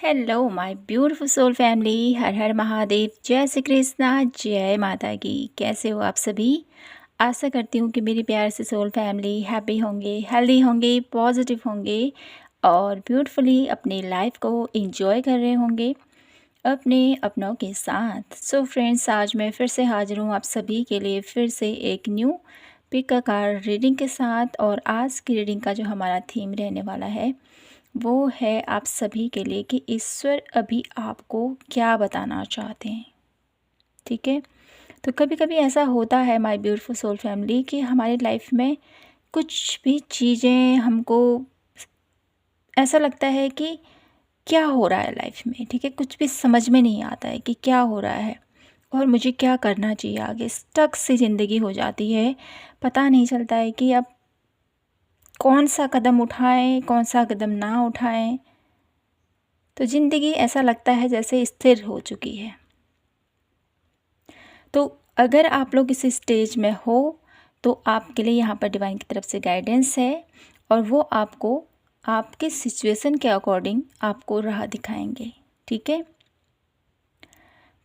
Hello my beautiful soul family. हर हर महादेव, जय श्री कृष्णा, जय माता की। कैसे हो आप सभी? आशा करती हूँ कि मेरी प्यार से सोल फैमिली हैप्पी होंगे, हेल्दी होंगे, पॉजिटिव होंगे और ब्यूटीफुली अपनी लाइफ को एंजॉय कर रहे होंगे अपने अपनों के साथ। सो फ्रेंड्स, आज मैं फिर से हाजिर हूँ आप सभी के लिए फिर से एक new pick a card reading के साथ। और आज की रीडिंग का जो हमारा थीम रहने वाला है वो है आप सभी के लिए कि ईश्वर अभी आपको क्या बताना चाहते हैं। ठीक है, तो कभी कभी ऐसा होता है माय ब्यूटीफुल सोल फैमिली कि हमारी लाइफ में कुछ भी चीज़ें हमको ऐसा लगता है कि क्या हो रहा है लाइफ में। ठीक है, कुछ भी समझ में नहीं आता है कि क्या हो रहा है और मुझे क्या करना चाहिए। आगे स्टक सी ज़िंदगी हो जाती है, पता नहीं चलता है कि अब कौन सा कदम उठाएं, कौन सा कदम ना उठाएं। तो ज़िंदगी ऐसा लगता है जैसे स्थिर हो चुकी है। तो अगर आप लोग इस स्टेज में हो तो आपके लिए यहाँ पर डिवाइन की तरफ से गाइडेंस है और वो आपको आपके सिचुएशन के अकॉर्डिंग आपको राह दिखाएंगे। ठीक है,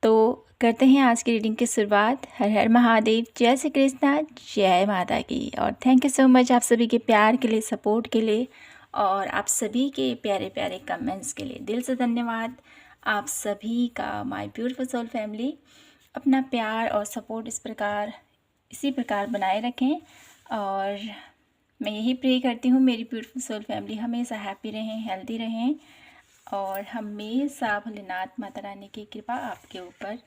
तो करते हैं आज की रीडिंग की शुरुआत। हर हर महादेव, जय श्री कृष्णा, जय माता की। और थैंक यू सो मच आप सभी के प्यार के लिए, सपोर्ट के लिए और आप सभी के प्यारे प्यारे कमेंट्स के लिए दिल से धन्यवाद। आप सभी का माय ब्यूटीफुल सोल फैमिली अपना प्यार और सपोर्ट इसी प्रकार बनाए रखें। और मैं यही प्रे करती हूँ मेरी ब्यूटीफुल सोल फैमिली हमेशा हैप्पी रहें, हेल्दी रहें और हमेशा भोलेनाथ माता रानी की कृपा आपके ऊपर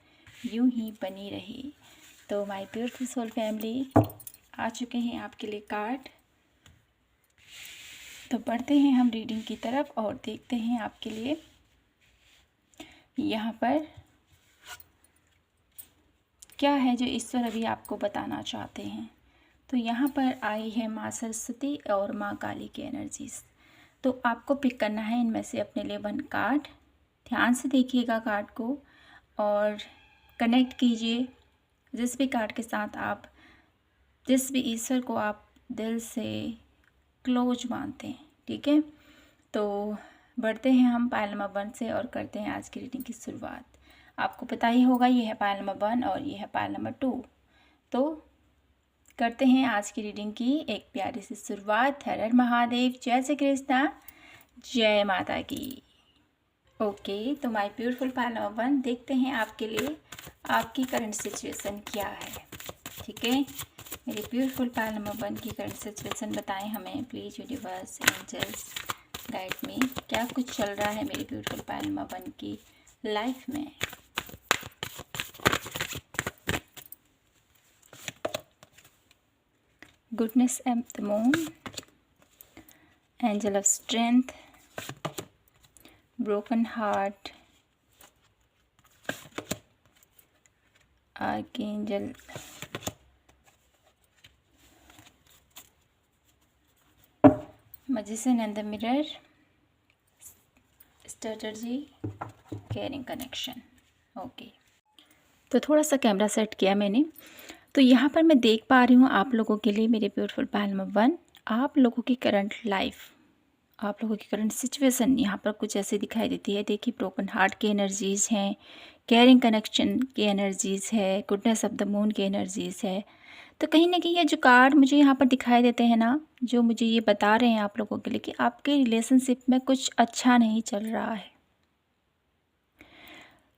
यूं ही बनी रहे। तो माय ब्यूटीफुल सोल फैमिली आ चुके हैं आपके लिए कार्ड। तो बढ़ते हैं हम रीडिंग की तरफ और देखते हैं आपके लिए यहाँ पर क्या है जो ईश्वर अभी आपको बताना चाहते हैं। तो यहाँ पर आई है माँ सरस्वती और माँ काली की एनर्जीज। तो आपको पिक करना है इनमें से अपने लिए वन कार्ड। ध्यान से देखिएगा कार्ड को और कनेक्ट कीजिए जिस भी कार्ड के साथ आप जिस भी ईश्वर को आप दिल से क्लोज मानते हैं। ठीक है, तो बढ़ते हैं हम पायल नंबर 1 से और करते हैं आज की रीडिंग की शुरुआत। आपको पता ही होगा ये है पायल नंबर 1 और ये है पायल नंबर 2। तो करते हैं आज की रीडिंग की एक प्यारी सी शुरुआत। हर हर महादेव, जय श्री कृष्णा, जय माता की। ओके, तो माय ब्यूटीफुल पायल नंबर 1 देखते हैं आपके लिए आपकी करंट सिचुएशन क्या है। ठीक है, मेरी ब्यूटीफुल पायल नंबर 1 की करंट सिचुएशन बताएं हमें प्लीज़। यूनिवर्स, एंजल्स गाइड में क्या कुछ चल रहा है मेरी ब्यूटीफुल पायल नंबर 1 की लाइफ में। Goodness of the moon, angel of strength, broken heart, archangel, magician and the mirror, strategy, caring connection। Okay, तो थोड़ा सा कैमरा सेट किया मैंने। तो यहाँ पर मैं देख पा रही हूँ आप लोगों के लिए मेरे ब्यूटीफुल पायल नंबर 1 आप लोगों की करंट लाइफ, आप लोगों की करंट सिचुएशन यहाँ पर कुछ ऐसे दिखाई देती है। देखिए, ब्रोकन हार्ट की एनर्जीज़ हैं, केयरिंग कनेक्शन की एनर्जीज़ है, गुडनेस ऑफ द मून की एनर्जीज़ है। तो कहीं ना कहीं ये जो कार्ड मुझे यहाँ पर दिखाई देते हैं ना, जो मुझे ये बता रहे हैं आप लोगों के लिए कि आपके रिलेशनशिप में कुछ अच्छा नहीं चल रहा है।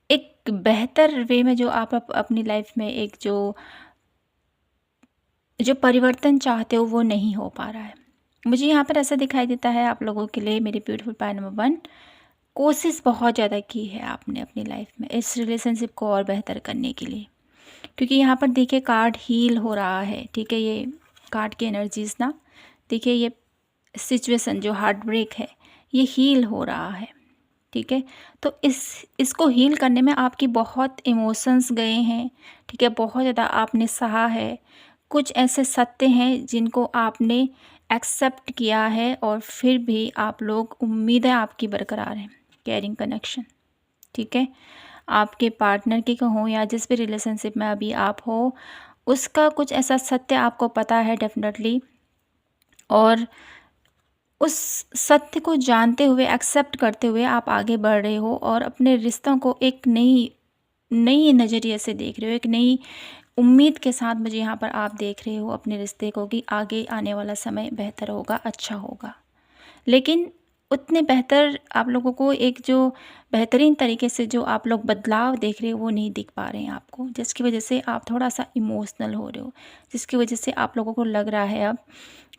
एक बेहतर वे में जो आप अपनी लाइफ में एक जो परिवर्तन चाहते हो वो नहीं हो पा रहा है। मुझे यहाँ पर ऐसा दिखाई देता है आप लोगों के लिए मेरी ब्यूटीफुल पायल नंबर 1 कोशिश बहुत ज़्यादा की है आपने अपनी लाइफ में इस रिलेशनशिप को और बेहतर करने के लिए, क्योंकि यहाँ पर देखिए कार्ड हील हो रहा है। ठीक है, ये कार्ड की एनर्जीज ना, देखिए ये सिचुएशन जो हार्ट ब्रेक है ये हील हो रहा है। ठीक है, तो इसको हील करने में आपकी बहुत इमोशंस गए हैं। ठीक है, बहुत ज़्यादा आपने सहा है, कुछ ऐसे सत्य हैं जिनको आपने एक्सेप्ट किया है और फिर भी आप लोग उम्मीदें आपकी बरकरार हैं। केयरिंग कनेक्शन, ठीक है, आपके पार्टनर की हो या जिस भी रिलेशनशिप में अभी आप हो उसका कुछ ऐसा सत्य आपको पता है डेफिनेटली, और उस सत्य को जानते हुए, एक्सेप्ट करते हुए आप आगे बढ़ रहे हो और अपने रिश्तों को एक नई नई नज़रिए से देख रहे हो, एक नई उम्मीद के साथ मुझे यहाँ पर आप देख रहे हो अपने रिश्ते को कि आगे आने वाला समय बेहतर होगा, अच्छा होगा। लेकिन उतने बेहतर आप लोगों को एक जो बेहतरीन तरीके से जो आप लोग बदलाव देख रहे हो वो नहीं दिख पा रहे हैं आपको, जिसकी वजह से आप थोड़ा-सा इमोशनल हो रहे हो, जिसकी वजह से आप लोगों को लग रहा है अब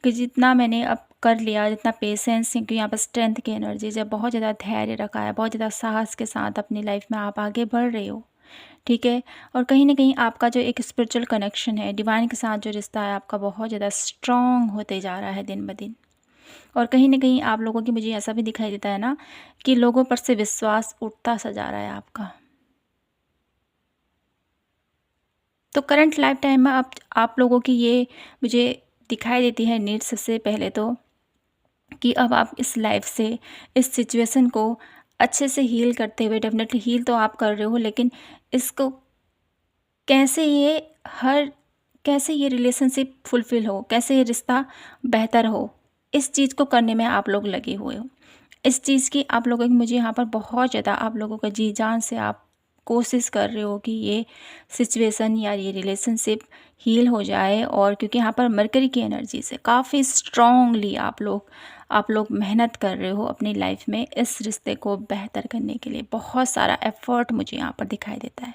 कि जितना मैंने अब कर लिया, जितना पेशेंस, क्योंकि यहाँ पर स्ट्रेंथ की एनर्जीज़ है, बहुत ज़्यादा धैर्य रखा है, बहुत ज़्यादा साहस के साथ अपनी लाइफ में आप आगे बढ़ रहे हो, ठीक है। और कहीं न कहीं आपका जो एक स्पिरिचुअल कनेक्शन है, डिवाइन के साथ जो रिश्ता है आपका बहुत ज़्यादा स्ट्रॉन्ग होते जा रहा है दिन ब दिन। और कहीं न कहीं आप लोगों की मुझे ऐसा भी दिखाई देता है ना कि लोगों पर से विश्वास उठता सा जा रहा है आपका। तो करंट लाइफ टाइम में आप लोगों की ये मुझे दिखाई देती है नीड सबसे पहले तो, कि अब आप इस लाइफ से, इस सिचुएशन को अच्छे से हील करते हुए, डेफ़िनेटली हील तो आप कर रहे हो, लेकिन इसको कैसे ये हर कैसे ये रिलेशनशिप फुलफ़िल हो, कैसे ये रिश्ता बेहतर हो, इस चीज़ को करने में आप लोग लगे हुए हो। इस चीज़ की आप लोगों की मुझे यहाँ पर बहुत ज़्यादा आप लोगों का जी जान से आप कोशिश कर रहे हो कि ये सिचुएशन या ये रिलेशनशिप हील हो जाए। और क्योंकि यहाँ पर मरकरी की एनर्जी से काफ़ी स्ट्रॉन्गली आप लोग मेहनत कर रहे हो अपनी लाइफ में इस रिश्ते को बेहतर करने के लिए, बहुत सारा एफर्ट मुझे यहाँ पर दिखाई देता है,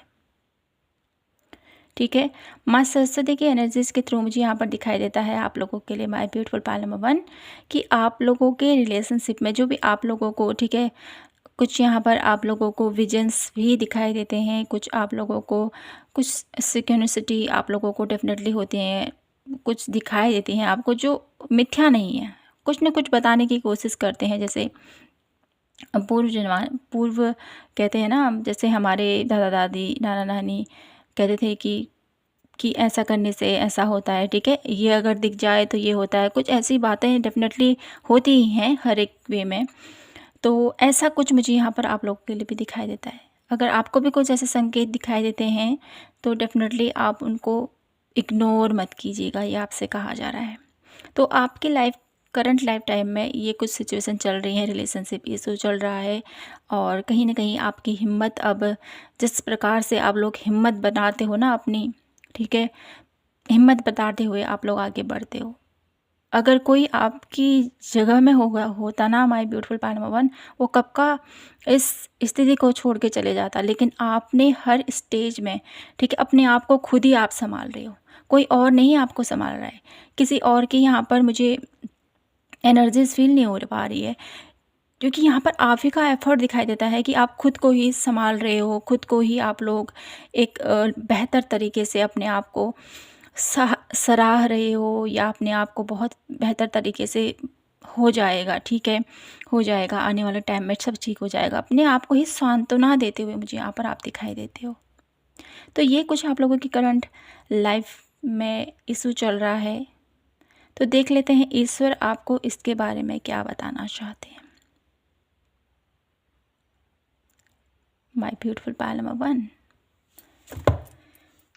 ठीक है। माँ सरस्वती की एनर्जीज़ के थ्रू मुझे यहाँ पर दिखाई देता है आप लोगों के लिए माय ब्यूटीफुल पायल नंबर 1 कि आप लोगों के रिलेशनशिप में जो भी आप लोगों को, ठीक है, कुछ यहाँ पर आप लोगों को विजन्स भी दिखाई देते हैं, कुछ आप लोगों को कुछ सिक्योरिटी आप लोगों को डेफिनेटली होते हैं, कुछ दिखाई देती हैं आपको जो मिथ्या नहीं है, कुछ न कुछ बताने की कोशिश करते हैं। जैसे पूर्व कहते हैं ना, जैसे हमारे दादा दादी, नाना नानी कहते थे कि ऐसा करने से ऐसा होता है, ठीक है, ये अगर दिख जाए तो ये होता है, कुछ ऐसी बातें डेफिनेटली होती ही हैं हर एक वे में। तो ऐसा कुछ मुझे यहाँ पर आप लोगों के लिए भी दिखाई देता है। अगर आपको भी कुछ ऐसे संकेत दिखाई देते हैं तो डेफिनेटली आप उनको इग्नोर मत कीजिएगा, ये आपसे कहा जा रहा है। तो आपकी करंट लाइफ टाइम में ये कुछ सिचुएशन चल रही हैं, रिलेशनशिप इशू चल रहा है, और कहीं न कहीं आपकी हिम्मत, अब जिस प्रकार से आप लोग हिम्मत बनाते हो ना अपनी, ठीक है, हिम्मत बताते हुए आप लोग आगे बढ़ते हो। अगर कोई आपकी जगह में होता ना माय ब्यूटीफुल पायल नंबर 1, वो कब का इस स्थिति को छोड़ के चले जाता। लेकिन आपने हर स्टेज में, ठीक है, अपने आप को खुद ही आप सँभाल रहे हो, कोई और नहीं आपको सँभाल रहा है। किसी और की यहाँ पर मुझे एनर्जीज़ फ़ील नहीं हो पा रही है, क्योंकि यहाँ पर आप ही का एफ़र्ट दिखाई देता है कि आप खुद को ही सँभाल रहे हो, खुद को ही आप लोग एक बेहतर तरीके से अपने आप को सराह रहे हो, या अपने आप को बहुत बेहतर तरीके से हो जाएगा, ठीक है, हो जाएगा, आने वाले टाइम में सब ठीक हो जाएगा, अपने आप को ही सांत्वना देते हुए मुझे यहाँ पर आप दिखाई देते हो। तो ये कुछ आप लोगों की करंट लाइफ में इशू चल रहा है। तो देख लेते हैं ईश्वर आपको इसके बारे में क्या बताना चाहते हैं। माय ब्यूटीफुल पायल नंबर 1,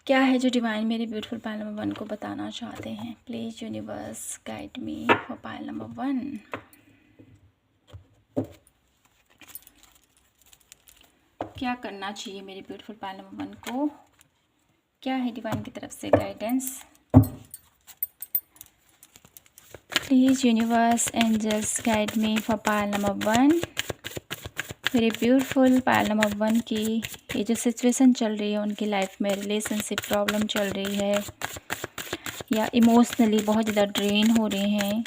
क्या है जो डिवाइन मेरे ब्यूटीफुल पायल नंबर 1 को बताना चाहते हैं। Please universe guide me for Payal number 1। क्या करना चाहिए मेरे ब्यूटीफुल पायल नंबर 1 को, क्या है डिवाइन की तरफ से guidance. Please universe angels guide me for Payal number 1। मेरे ब्यूटीफुल पायल नंबर 1 की ये जो सिचुएशन चल रही है उनकी लाइफ में, रिलेशनशिप प्रॉब्लम चल रही है या इमोशनली बहुत ज़्यादा ड्रेन हो रहे हैं,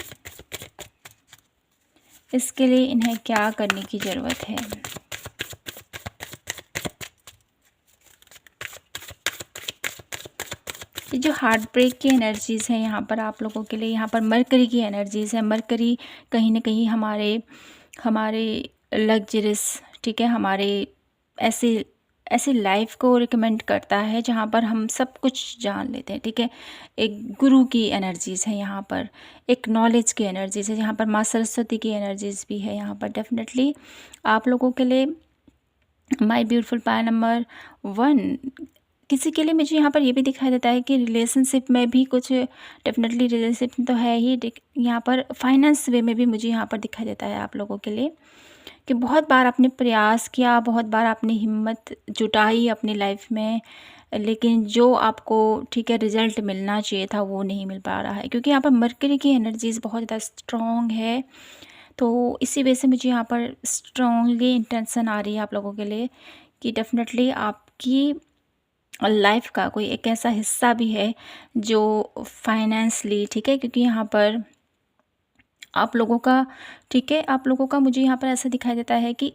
इसके लिए इन्हें क्या करने की ज़रूरत है। ये जो हार्ट ब्रेक की एनर्जीज़ हैं यहाँ पर आप लोगों के लिए, यहाँ पर मरकरी की एनर्जीज़ है। मरकरी कहीं ना कहीं हमारे लग्जरियस, ठीक है, हमारे ऐसी ऐसी लाइफ को रिकमेंड करता है जहाँ पर हम सब कुछ जान लेते हैं, ठीक है। एक गुरु की एनर्जीज़ है यहाँ पर, एक नॉलेज की एनर्जीज़ है, यहाँ पर माँ सरस्वती की एनर्जीज़ भी है यहाँ पर। डेफिनेटली आप लोगों के लिए माय ब्यूटीफुल पायल नंबर 1 किसी के लिए मुझे यहाँ पर ये भी दिखाई देता है कि रिलेशनशिप में भी कुछ, डेफ़िनेटली रिलेशनशिप तो है ही, यहाँ पर फाइनेंस वे में भी मुझे यहाँ पर दिखाई देता है आप लोगों के लिए कि बहुत बार आपने प्रयास किया, बहुत बार आपने हिम्मत जुटाई अपनी लाइफ में, लेकिन जो आपको ठीक है रिज़ल्ट मिलना चाहिए था वो नहीं मिल पा रहा है, क्योंकि यहाँ पर मरकरी की एनर्जीज़ बहुत ज़्यादा स्ट्रॉन्ग है। तो इसी वजह से मुझे यहाँ पर स्ट्रॉन्गली इंटेंशन आ रही है आप लोगों के लिए कि डेफ़िनेटली आपकी लाइफ का कोई एक ऐसा हिस्सा भी है जो फाइनेंशली ठीक है, क्योंकि यहाँ पर आप लोगों का ठीक है, आप लोगों का मुझे यहाँ पर ऐसा दिखाई देता है कि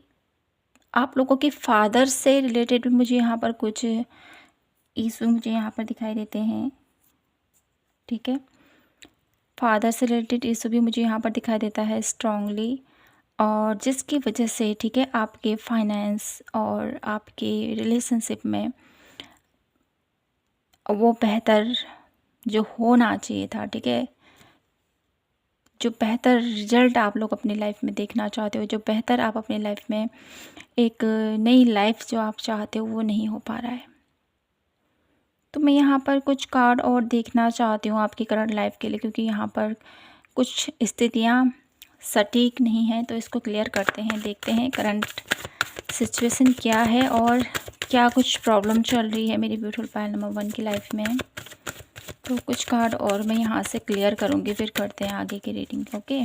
आप लोगों के फादर से रिलेटेड भी मुझे यहाँ पर कुछ इशू मुझे यहाँ पर दिखाई देते हैं। ठीक है, फादर से रिलेटेड इशू भी मुझे यहाँ पर दिखाई देता है स्ट्रांगली, और जिसकी वजह से ठीक है आपके फाइनेंस और आपके रिलेशनशिप में वो बेहतर जो होना चाहिए था, ठीक है, जो बेहतर रिजल्ट आप लोग अपनी लाइफ में देखना चाहते हो, जो बेहतर आप अपनी लाइफ में एक नई लाइफ जो आप चाहते हो वो नहीं हो पा रहा है। तो मैं यहाँ पर कुछ कार्ड और देखना चाहती हूँ आपकी करंट लाइफ के लिए, क्योंकि यहाँ पर कुछ स्थितियाँ सटीक नहीं हैं। तो इसको क्लियर करते हैं, देखते हैं करंट सिचुएशन क्या है और क्या कुछ प्रॉब्लम चल रही है मेरी ब्यूटीफुल पायल नंबर 1 की लाइफ में। तो कुछ कार्ड और मैं यहाँ से क्लियर करूँगी, फिर करते हैं आगे की रीडिंग। ओके,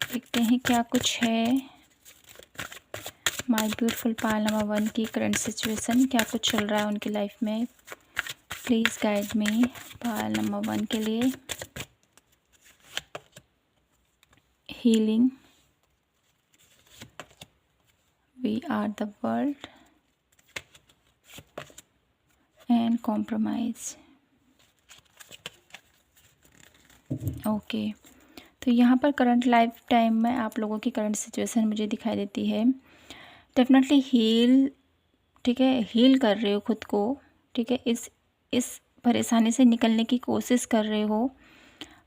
देखते हैं क्या कुछ है माय ब्यूटीफुल पायल नंबर 1 की करंट सिचुएशन, क्या कुछ चल रहा है उनकी लाइफ में। Please guide me Payal number 1 के लिए। Healing, we are the world and compromise. Okay, तो यहाँ पर करंट लाइफ टाइम में आप लोगों की करंट सिचुएशन मुझे दिखाई देती है डेफिनेटली हील, ठीक है, हील कर रहे हो खुद को, ठीक है, इस परेशानी से निकलने की कोशिश कर रहे हो।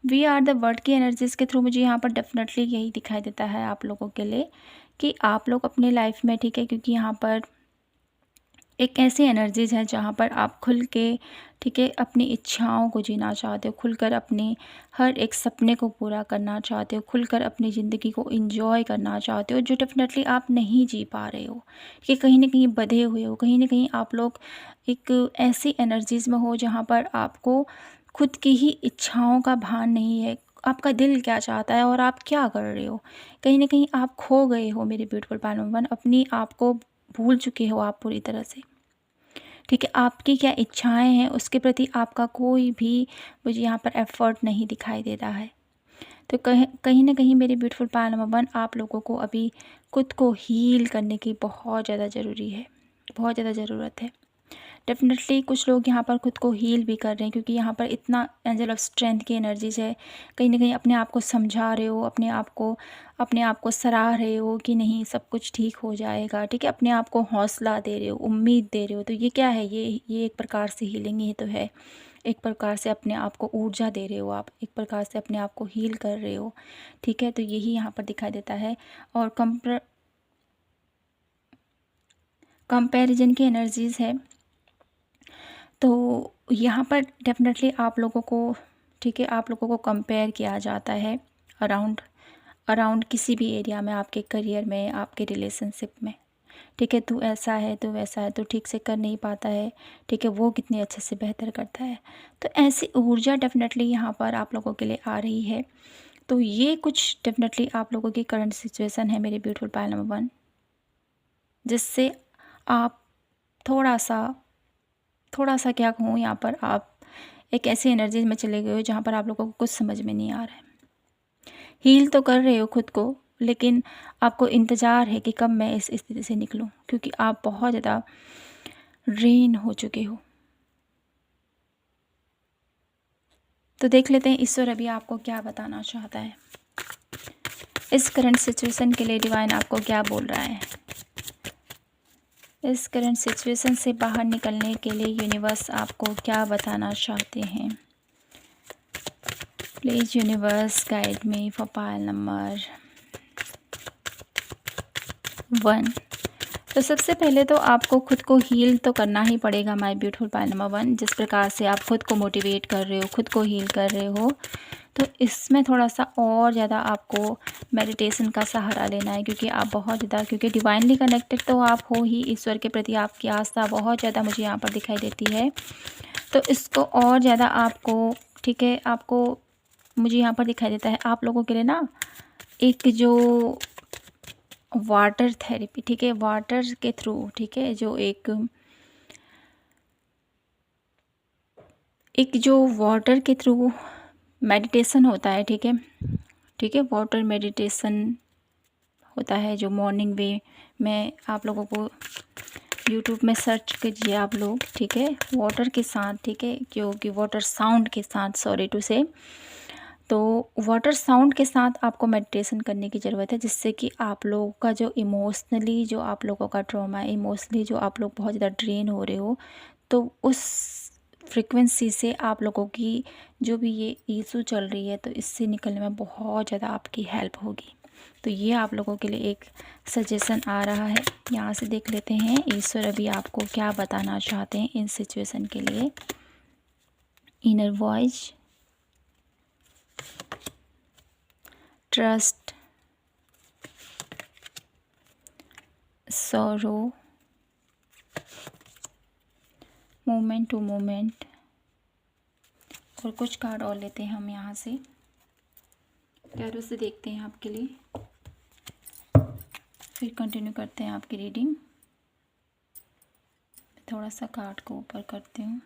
वी आर द वर्ड की एनर्जीज़ के थ्रू मुझे यहाँ पर डेफिनेटली यही दिखाई देता है आप लोगों के लिए कि आप लोग अपने लाइफ में, ठीक है, क्योंकि यहाँ पर एक ऐसी एनर्जीज़ है जहाँ पर आप खुल के, ठीक है, अपनी इच्छाओं को जीना चाहते हो, खुलकर अपने हर एक सपने को पूरा करना चाहते हो, खुलकर अपनी ज़िंदगी को एंजॉय करना चाहते हो, जो डेफिनेटली आप नहीं जी पा रहे हो, कि कहीं ना कहीं बंधे हुए हो, कहीं ना कहीं आप लोग एक ऐसी एनर्जीज़ में हो जहाँ पर आपको खुद की ही इच्छाओं का भान नहीं है, आपका दिल क्या चाहता है और आप क्या कर रहे हो। कहीं ना कहीं आप खो गए हो मेरे ब्यूटीफुल पायल, अपनी आप को भूल चुके हो आप पूरी तरह से, ठीक है। आपकी क्या इच्छाएं हैं उसके प्रति आपका कोई भी मुझे यहाँ पर एफर्ट नहीं दिखाई दे रहा है। तो कहीं ना कहीं मेरे ब्यूटीफुल पायल नंबर 1 आप लोगों को अभी खुद को हील करने की बहुत ज़्यादा ज़रूरी है, बहुत ज़्यादा ज़रूरत है। डेफिनेटली कुछ लोग यहाँ पर खुद को हील भी कर रहे हैं, क्योंकि यहाँ पर इतना एंजल ऑफ स्ट्रेंथ की एनर्जीज है। कहीं ना कहीं अपने आप को समझा रहे हो, अपने आप को सराह रहे हो कि नहीं सब कुछ ठीक हो जाएगा, ठीक है, अपने आप को हौसला दे रहे हो, उम्मीद दे रहे हो। तो ये क्या है, ये एक प्रकार से हीलिंग ही तो है। एक प्रकार से अपने आप को ऊर्जा दे रहे हो आप, एक प्रकार से अपने आप को हील कर रहे हो, ठीक है। तो यही यहाँ पर दिखाई देता है। और कंपैरिजन की एनर्जीज़ है, तो यहाँ पर डेफिनेटली आप लोगों को, ठीक है, आप लोगों को कंपेयर किया जाता है अराउंड किसी भी एरिया में, आपके करियर में, आपके रिलेशनशिप में, ठीक है। तू ऐसा है, तू वैसा है, तू ठीक से कर नहीं पाता है, ठीक है, वो कितने अच्छे से बेहतर करता है। तो ऐसी ऊर्जा डेफिनेटली यहाँ पर आप लोगों के लिए आ रही है। तो ये कुछ डेफिनेटली आप लोगों की करंट सिचुएशन है मेरे ब्यूटीफुल पायल नंबर 1, जिससे आप थोड़ा सा क्या कहूँ, यहाँ पर आप एक ऐसी एनर्जी में चले गए हो जहाँ पर आप लोगों को कुछ समझ में नहीं आ रहा है। हील तो कर रहे हो खुद को, लेकिन आपको इंतज़ार है कि कब मैं इस स्थिति से निकलूं, क्योंकि आप बहुत ज़्यादा ड्रेन हो चुके हो। तो देख लेते हैं ईश्वर अभी आपको क्या बताना चाहता है, इस करंट सिचुएशन के लिए डिवाइन आपको क्या बोल रहा है। इस करंट सिचुएशन से बाहर निकलने के लिए यूनिवर्स आपको क्या बताना चाहते हैं। Please universe guide me for Payal number 1। तो सबसे पहले तो आपको खुद को हील तो करना ही पड़ेगा माय ब्यूटीफुल पायल नंबर 1। जिस प्रकार से आप खुद को मोटिवेट कर रहे हो, खुद को हील कर रहे हो, तो इसमें थोड़ा-सा और ज़्यादा आपको मेडिटेशन का सहारा लेना है, क्योंकि आप बहुत ज़्यादा, क्योंकि डिवाइनली कनेक्टेड तो आप हो ही, ईश्वर के प्रति आपकी आस्था बहुत ज़्यादा मुझे यहाँ पर दिखाई देती है। तो इसको और ज़्यादा आपको, ठीक है, आपको मुझे यहाँ पर दिखाई देता है आप लोगों के लिए ना एक जो वाटर थेरेपी, ठीक है, वाटर के थ्रू, ठीक है, जो एक जो वाटर के थ्रू मेडिटेशन होता है, ठीक है, ठीक है, वाटर मेडिटेशन होता है जो मॉर्निंग वे में आप लोगों को यूट्यूब में सर्च कीजिए आप लोग, ठीक है, वाटर के साथ, ठीक है, क्योंकि वाटर साउंड के साथ, सॉरी टू से, तो वाटर साउंड के साथ आपको मेडिटेशन करने की ज़रूरत है, जिससे कि आप लोगों का जो इमोशनली, जो आप लोगों का ट्रॉमा है, इमोशनली जो आप लोग बहुत ज़्यादा ड्रेन हो रहे हो, तो उस फ्रीक्वेंसी से आप लोगों की जो भी ये इशू चल रही है, तो इससे निकलने में बहुत ज़्यादा आपकी हेल्प होगी। तो ये आप लोगों के लिए एक सजेशन आ रहा है। यहाँ से देख लेते हैं ईश्वर अभी आपको क्या बताना चाहते हैं इन सिचुएशन के लिए। Inner voice, trust, sorrow, moment to moment, और कुछ कार्ड और लेते हैं हम यहाँ से, टैरो से देखते हैं आपके लिए, फिर कंटिन्यू करते हैं आपकी रीडिंग। थोड़ा सा कार्ड को ऊपर करती हूँ।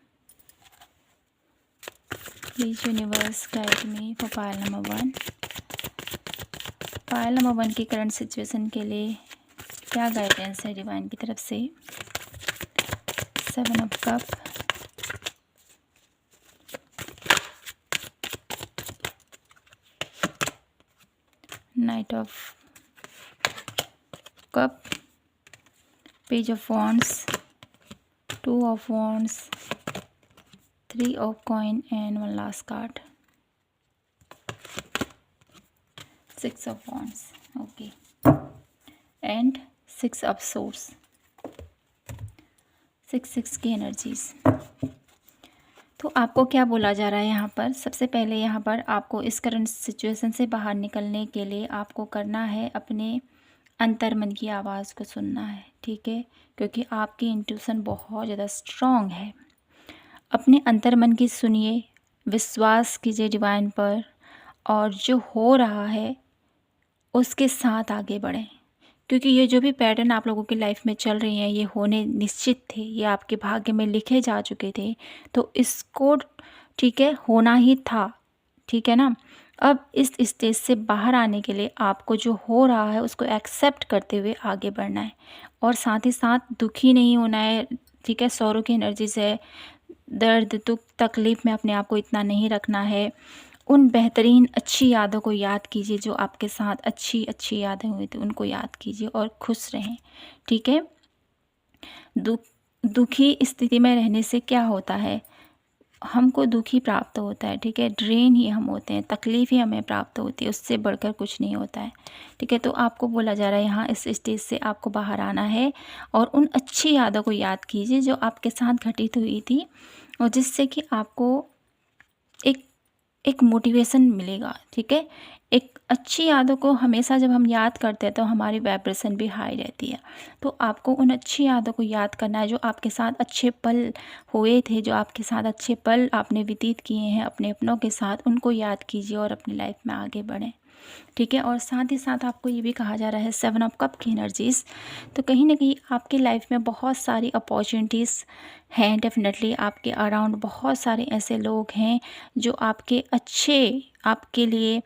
Please universe guide me for Payal number 1। Payal number 1 की करंट सिचुएशन के लिए क्या गाइडेंस है डिवाइन की तरफ से। 7 of cup, night of cup, page of wands, 2 of wands, 3 of coin and 1 last card, 6 of wands, okay, and 6 of source, 6 की energies. तो आपको क्या बोला जा रहा है यहाँ पर। सबसे पहले यहाँ पर आपको इस करंट सिचुएशन से बाहर निकलने के लिए आपको करना है अपने अंतर्मन की आवाज़ को सुनना है, ठीक है, क्योंकि आपकी इंट्यूशन बहुत ज़्यादा स्ट्रॉन्ग है। अपने अंतर्मन की सुनिए, विश्वास कीजिए डिवाइन पर, और जो हो रहा है उसके साथ आगे बढ़ें, क्योंकि ये जो भी पैटर्न आप लोगों की लाइफ में चल रही हैं, ये होने निश्चित थे, ये आपके भाग्य में लिखे जा चुके थे, तो इसको, ठीक है, होना ही था, ठीक है ना। अब इस स्टेज से बाहर आने के लिए आपको जो हो रहा है उसको एक्सेप्ट करते हुए आगे बढ़ना है, और साथ ही साथ दुखी नहीं होना है, ठीक है, सौरों की एनर्जी से दर्द, दुख, तकलीफ़ में अपने आप को इतना नहीं रखना है। उन बेहतरीन अच्छी यादों को याद कीजिए जो आपके साथ अच्छी अच्छी यादें हुई थी, उनको याद कीजिए और खुश रहें, ठीक है। दुखी स्थिति में रहने से क्या होता है, हमको दुख ही प्राप्त होता है, ठीक है, ड्रेन ही हम होते हैं, तकलीफ़ ही हमें प्राप्त होती है, उससे बढ़कर कुछ नहीं होता है, ठीक है। तो आपको बोला जा रहा है यहाँ इस स्टेज से आपको बाहर आना है, और उन अच्छी यादों को याद कीजिए जो आपके साथ घटित हुई थी, और जिससे कि आपको एक मोटिवेशन मिलेगा, ठीक है। एक अच्छी यादों को हमेशा जब हम याद करते हैं तो हमारी वाइब्रेशन भी हाई रहती है। तो आपको उन अच्छी यादों को याद करना है जो आपके साथ अच्छे पल हुए थे, जो आपके साथ अच्छे पल आपने व्यतीत किए हैं अपने अपनों के साथ, उनको याद कीजिए और अपनी लाइफ में आगे बढ़ें, ठीक है। और साथ ही साथ आपको ये भी कहा जा रहा है 7 ऑफ कप की एनर्जीज़, तो कहीं ना कहीं आपकी लाइफ में बहुत सारी अपॉर्चुनिटीज़ हैं, डेफिनेटली आपके अराउंड बहुत सारे ऐसे लोग हैं जो आपके आपके लिए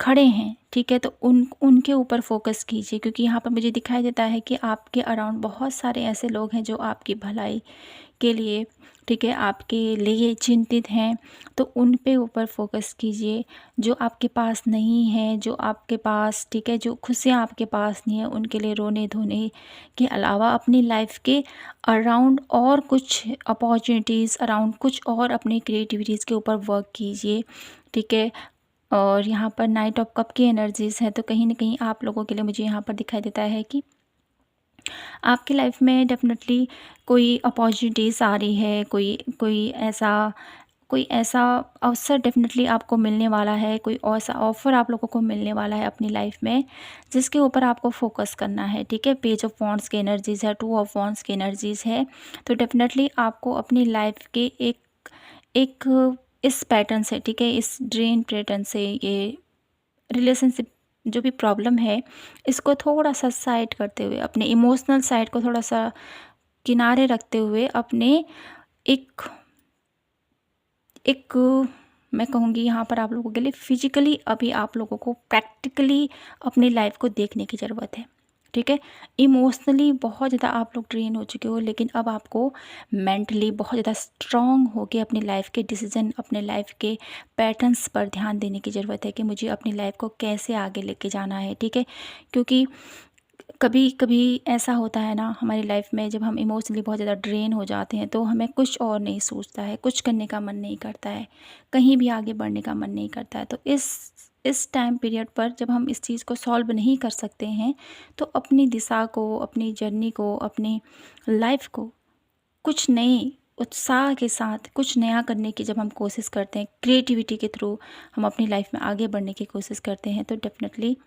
खड़े हैं, ठीक है। तो उनके ऊपर फोकस कीजिए, क्योंकि यहाँ पर मुझे दिखाई देता है कि आपके अराउंड बहुत सारे ऐसे लोग हैं जो आपकी भलाई के लिए, ठीक है, आपके लिए चिंतित हैं। तो उन पे ऊपर फोकस कीजिए, जो आपके पास नहीं है, जो आपके पास, ठीक है, जो खुशियाँ आपके पास नहीं है, उनके लिए रोने धोने के अलावा अपनी लाइफ के अराउंड और कुछ अपॉर्चुनिटीज़, अराउंड कुछ और अपनी क्रिएटिविटीज़ के ऊपर वर्क कीजिए, ठीक है। और यहाँ पर नाइट ऑफ कप की एनर्जीज़ है, तो कहीं ना कहीं आप लोगों के लिए मुझे यहाँ पर दिखाई देता है कि आपकी लाइफ में डेफ़िनेटली कोई अपॉर्च्युनिटीज़ आ रही है, कोई ऐसा अवसर डेफ़िनेटली आपको मिलने वाला है, कोई ऐसा ऑफ़र आप लोगों को मिलने वाला है अपनी लाइफ में, जिसके ऊपर आपको फ़ोकस करना है, ठीक है? पेज ऑफ वांड्स की एनर्जीज़ है, टू ऑफ वांड्स की एनर्जीज़ है, तो डेफ़िनेटली आपको अपनी लाइफ के एक एक इस पैटर्न से, ठीक है, इस ड्रेन पैटर्न से, ये रिलेशनशिप जो भी प्रॉब्लम है, इसको थोड़ा-सा साइड करते हुए, अपने इमोशनल साइड को थोड़ा-सा किनारे रखते हुए, अपने एक एक मैं कहूँगी यहाँ पर आप लोगों के लिए फिजिकली अभी आप लोगों को प्रैक्टिकली अपनी लाइफ को देखने की ज़रूरत है, ठीक है? इमोशनली बहुत ज़्यादा आप लोग ड्रेन हो चुके हो, लेकिन अब आपको मेंटली बहुत ज़्यादा स्ट्रांग होके अपनी लाइफ के डिसीजन, अपने लाइफ के पैटर्न्स पर ध्यान देने की ज़रूरत है कि मुझे अपनी लाइफ को कैसे आगे लेके जाना है, ठीक है? क्योंकि कभी कभी ऐसा होता है ना हमारी लाइफ में, जब हम इमोशनली बहुत ज़्यादा ड्रेन हो जाते हैं तो हमें कुछ और नहीं सोचता है, कुछ करने का मन नहीं करता है, कहीं भी आगे बढ़ने का मन नहीं करता है। तो इस टाइम पीरियड पर जब हम इस चीज़ को सॉल्व नहीं कर सकते हैं, तो अपनी दिशा को, अपनी जर्नी को, अपनी लाइफ को कुछ नए उत्साह के साथ कुछ नया करने की जब हम कोशिश करते हैं, क्रिएटिविटी के थ्रू हम अपनी लाइफ में आगे बढ़ने की कोशिश करते हैं, तो डेफिनेटली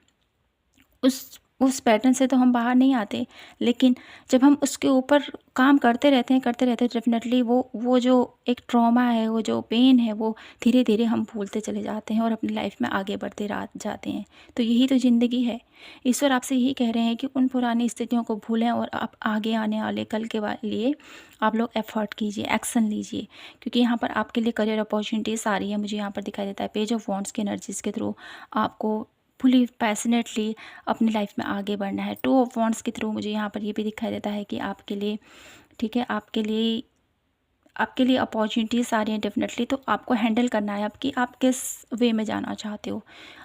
उस पैटर्न से तो हम बाहर नहीं आते, लेकिन जब हम उसके ऊपर काम करते रहते हैं, डेफ़िनेटली वो जो एक ट्रॉमा है, वो जो पेन है, वो धीरे-धीरे हम भूलते चले जाते हैं और अपनी लाइफ में आगे बढ़ते रा जाते हैं। तो यही तो ज़िंदगी है। ईश्वर आपसे यही कह रहे हैं कि उन पुरानी स्थितियों को भूलें और आप आगे आने वाले कल के लिए आप लोग एफ़र्ट कीजिए, एक्शन लीजिए, क्योंकि यहाँ पर आपके लिए करियर अपॉर्च्युनिटीज़ आ रही है। मुझे यहाँ पर दिखाई देता है पेज ऑफ वांड्स की एनर्जीज़ के थ्रू आपको फुली पैशनेटली अपनी लाइफ में आगे बढ़ना है। टू ऑफ वांड्स के थ्रू मुझे यहाँ पर ये भी दिखाई देता है कि आपके लिए, ठीक है, आपके लिए अपॉर्चुनिटीज़ आ रही हैं डेफ़िनेटली। तो आपको हैंडल करना है, आपकी आप किस वे में जाना चाहते हो,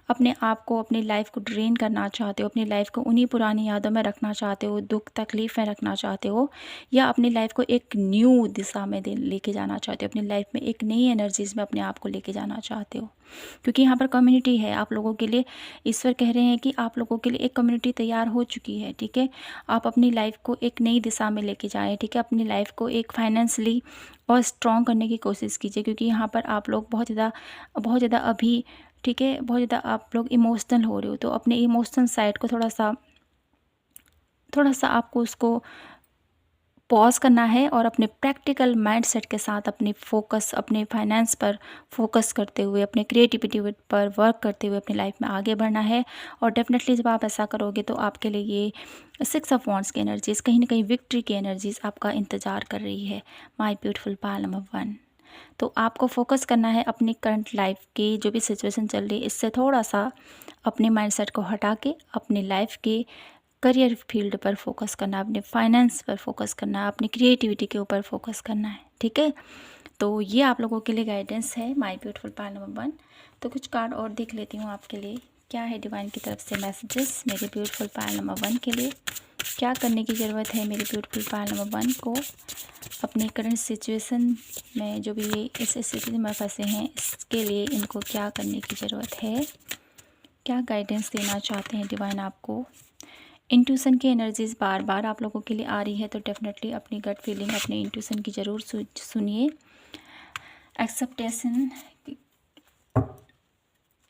अपने आप को, अपनी लाइफ को ड्रेन करना चाहते हो, अपनी लाइफ को उन्हीं पुरानी यादों में रखना चाहते हो, दुख तकलीफ़ में रखना चाहते हो, या अपनी लाइफ को एक न्यू दिशा में लेके जाना चाहते हो, अपनी लाइफ में एक नई एनर्जीज़ में अपने आप को लेके जाना चाहते हो। क्योंकि यहाँ पर कम्युनिटी है आप लोगों के लिए। ईश्वर कह रहे हैं कि आप लोगों के लिए एक कम्युनिटी तैयार हो चुकी है, ठीक है? आप अपनी लाइफ को एक नई दिशा में लेके जाएँ, ठीक है? अपनी लाइफ को एक फाइनेंशियली और स्ट्रॉन्ग करने की कोशिश कीजिए, क्योंकि यहाँ पर आप लोग बहुत ज़्यादा अभी, ठीक है, बहुत ज़्यादा आप लोग इमोशनल हो रहे हो, तो अपने इमोशनल साइड को थोड़ा-सा आपको उसको पॉज़ करना है और अपने प्रैक्टिकल माइंडसेट के साथ अपनी फ़ोकस, अपने फाइनेंस पर फ़ोकस करते हुए, अपने क्रिएटिविटी पर वर्क करते हुए अपनी लाइफ में आगे बढ़ना है। और डेफ़िनेटली जब आप ऐसा करोगे तो आपके लिए ये सिक्स ऑफ वांड्स की एनर्जीज़, कहीं न कहीं विक्ट्री की एनर्जीज़ आपका इंतज़ार कर रही है। My beautiful Payal number 1। तो आपको फ़ोकस करना है अपनी करंट लाइफ की जो भी सिचुएशन चल रही है, इससे थोड़ा-सा अपने माइंडसेट को हटा के अपनी लाइफ के करियर फील्ड पर फोकस करना है, अपने फाइनेंस पर फोकस करना है, अपनी क्रिएटिविटी के ऊपर फोकस करना है, ठीक है? तो ये आप लोगों के लिए गाइडेंस है माय ब्यूटीफुल पायल नंबर 1। तो कुछ कार्ड और देख लेती हूँ आपके लिए, क्या है डिवाइन की तरफ से मैसेजेस मेरे ब्यूटीफुल पायल नंबर 1 के लिए। क्या करने की ज़रूरत है मेरे ब्यूटीफुल पायल नंबर 1 को अपनी करंट सिचुएशन में, जो भी ये इस स्थिति में फंसे हैं, इसके लिए इनको क्या करने की ज़रूरत है, क्या गाइडेंस देना चाहते हैं डिवाइन आपको। इंट्यूशन की एनर्जीज़ बार बार आप लोगों के लिए आ रही है, तो डेफिनेटली अपनी गट फीलिंग, अपने इंट्यूशन की ज़रूर सुनिए।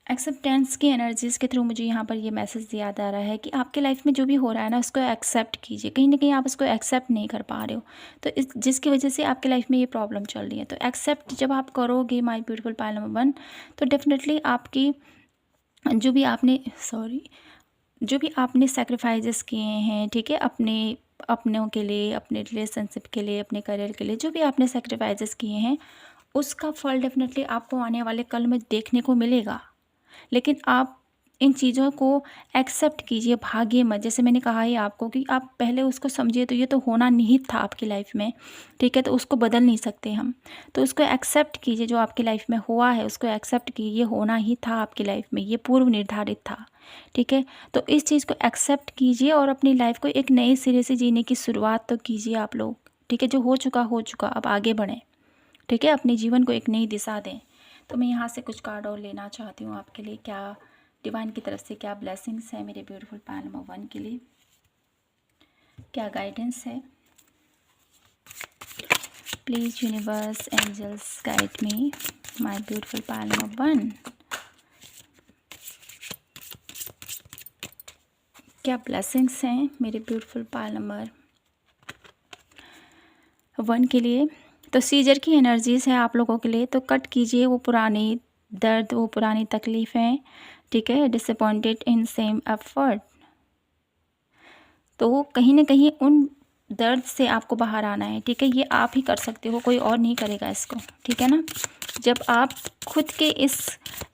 एक्सेप्टेंस की एनर्जीज़ के थ्रू मुझे यहाँ पर ये मैसेज दिया जा रहा है कि आपके लाइफ में जो भी हो रहा है ना, उसको एक्सेप्ट कीजिए। कहीं ना कहीं आप उसको एक्सेप्ट नहीं कर पा रहे हो, तो जिसकी वजह से आपके लाइफ में ये प्रॉब्लम चल रही है। तो एक्सेप्ट जब आप करोगे माय ब्यूटीफुल पायल नंबर 1, तो डेफिनेटली आपकी जो भी आपने जो भी आपने सैक्रिफाइसेस किए हैं, ठीक है, अपनों के लिए, अपने रिलेशनशिप के लिए, अपने करियर के लिए, जो भी आपने सैक्रिफाइसेस किए हैं, उसका फल डेफिनेटली आपको आने वाले कल में देखने को मिलेगा। लेकिन आप इन चीज़ों को एक्सेप्ट कीजिए, भागिए मत। जैसे मैंने कहा ही आपको कि आप पहले उसको समझिए, तो ये तो होना निहित था आपकी लाइफ में, ठीक है, तो उसको बदल नहीं सकते हम। तो उसको एक्सेप्ट कीजिए, जो आपकी लाइफ में हुआ है उसको एक्सेप्ट कीजिए, ये होना ही था आपकी लाइफ में, ये पूर्व निर्धारित था, ठीक है। तो इस चीज़ को एक्सेप्ट कीजिए और अपनी लाइफ को एक नए सिरे से जीने की शुरुआत तो कीजिए आप लोग, ठीक है। जो हो चुका, अब आगे बढ़ें, ठीक है, अपने जीवन को एक नई दिशा दें। तो मैं यहाँ से कुछ कार्ड और लेना चाहती हूँ आपके लिए, क्या डिवाइन की तरफ से क्या ब्लेसिंग्स है मेरे ब्यूटीफुल पायल नंबर 1 के लिए। क्या गाइडेंस है। Please universe angels guide me my beautiful Payal number 1। क्या ब्लेसिंग्स हैं मेरे ब्यूटीफुल पायल नंबर 1 के लिए। तो सीजर की एनर्जीज़ है आप लोगों के लिए, तो कट कीजिए वो पुरानी दर्द, वो पुरानी तकलीफ़ें, ठीक है। डिसअपॉइंटेड इन सेम एफर्ट, तो कहीं ना कहीं उन दर्द से आपको बाहर आना है, ठीक है। ये आप ही कर सकते हो, कोई और नहीं करेगा इसको, ठीक है ना। जब आप खुद के इस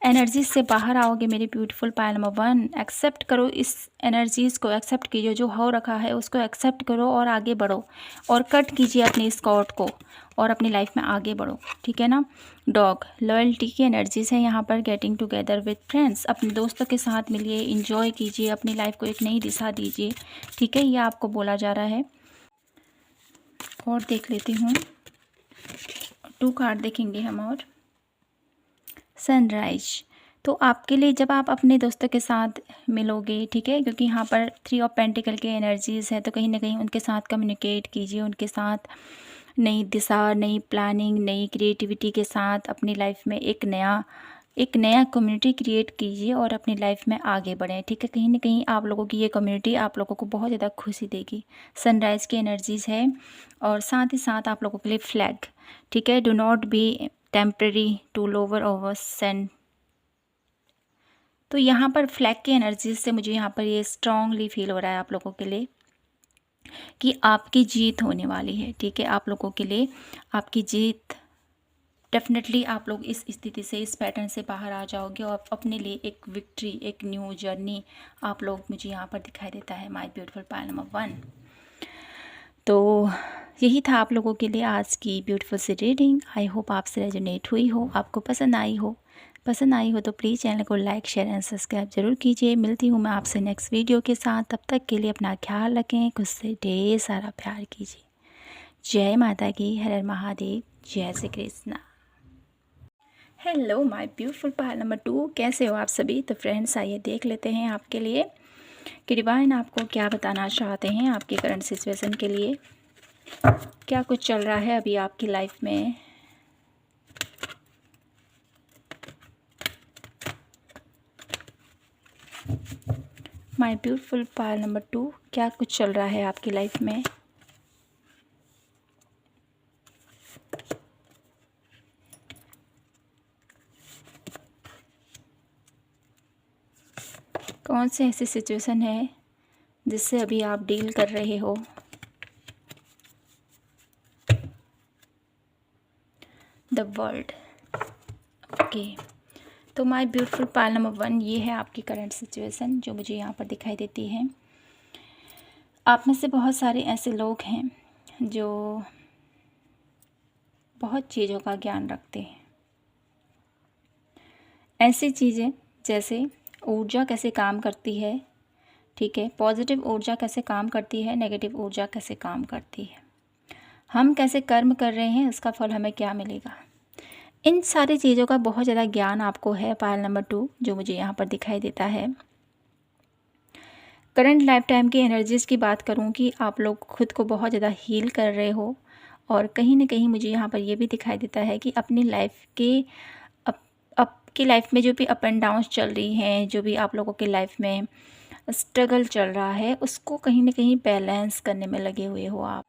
एनर्जी से बाहर आओगे मेरी ब्यूटीफुल पायल नंबर 1, एक्सेप्ट करो इस एनर्जीज़ को, एक्सेप्ट कीजिए जो हो रखा है उसको एक्सेप्ट करो और आगे बढ़ो, और कट कीजिए अपनी स्कॉट को और अपनी लाइफ में आगे बढ़ो, ठीक है ना। डॉग लॉयल्टी की एनर्जीज़ है यहाँ पर। गेटिंग टुगेदर विद फ्रेंड्स, अपने दोस्तों के साथ मिलिए, इंजॉय कीजिए, अपनी लाइफ को एक नई दिशा दीजिए, ठीक है। ये आपको बोला जा रहा है। और देख लेती हूँ, 2 कार्ड देखेंगे हम। और सनराइज, तो आपके लिए जब आप अपने दोस्तों के साथ मिलोगे, ठीक है, क्योंकि यहाँ पर 3 ऑफ पेंटिकल के एनर्जीज़ है, तो कहीं ना कहीं उनके साथ कम्युनिकेट कीजिए, उनके साथ नई दिशा, नई प्लानिंग, नई क्रिएटिविटी के साथ अपनी लाइफ में एक नया कम्युनिटी क्रिएट कीजिए और अपनी लाइफ में आगे बढ़ें, ठीक है। कहीं ना कहीं आप लोगों की ये कम्युनिटी आप लोगों को बहुत ज़्यादा खुशी देगी। सनराइज़ की एनर्जीज़ है। और साथ ही साथ आप लोगों के लिए फ्लैग, ठीक है। Do not be temporary to lower over send, तो यहाँ पर फ्लैग की एनर्जीज से मुझे यहाँ पर ये स्ट्रांगली फील हो रहा है आप लोगों के लिए कि आपकी जीत होने वाली है, ठीक है। आप लोगों के लिए आपकी जीत, डेफिनेटली आप लोग इस स्थिति से, इस पैटर्न से बाहर आ जाओगे और अपने लिए एक विक्ट्री, एक न्यू जर्नी आप लोग, मुझे यहाँ पर दिखाई देता है माय ब्यूटीफुल पायल नंबर 1। तो यही था आप लोगों के लिए आज की ब्यूटीफुल सी रीडिंग। आई होप आपसे रेजोनेट हुई हो, आपको पसंद आई हो। पसंद आई हो तो प्लीज़ चैनल को लाइक, शेयर एंड सब्सक्राइब जरूर कीजिए। मिलती हूँ मैं आपसे नेक्स्ट वीडियो के साथ। तब तक के लिए अपना ख्याल रखें, खुद से ढेर सारा प्यार कीजिए। जय माता की, हर हर महादेव, जय Shri Krishna. Hello my beautiful Payal number 2, कैसे हो आप सभी। तो फ्रेंड्स आइए देख लेते हैं आपके लिए कि डिवाइन आपको क्या बताना चाहते हैं आपकी करंट सिचुएशन के लिए। क्या कुछ चल रहा है अभी आपकी लाइफ में। माय ब्यूटीफुल पायल नंबर 2, क्या कुछ चल रहा है आपकी लाइफ में। कौन सी ऐसी सिचुएशन है जिससे अभी आप डील कर रहे हो। The world, okay. तो माय ब्यूटीफुल पायल नंबर 1, ये है आपकी करंट सिचुएशन जो मुझे यहाँ पर दिखाई देती है। आप में से बहुत सारे ऐसे लोग हैं जो बहुत चीज़ों का ज्ञान रखते हैं। ऐसी चीज़ें जैसे ऊर्जा कैसे काम करती है, ठीक है। पॉजिटिव ऊर्जा कैसे काम करती है, नेगेटिव ऊर्जा कैसे काम करती है, हम कैसे कर्म कर रहे हैं, उसका फल हमें क्या मिलेगा। इन सारी चीज़ों का बहुत ज़्यादा ज्ञान आपको है पायल नंबर 2, जो मुझे यहाँ पर दिखाई देता है। करंट लाइफ टाइम की एनर्जीज़ की बात करूँ कि आप लोग खुद को बहुत ज़्यादा हील कर रहे हो, और कहीं ना कहीं मुझे यहाँ पर ये भी दिखाई देता है कि अपनी लाइफ के आपकी लाइफ में जो भी अप एंड डाउन्स चल रही हैं, जो भी आप लोगों की लाइफ में स्ट्रगल चल रहा है, उसको कहीं ना कहीं बैलेंस करने में लगे हुए हो आप।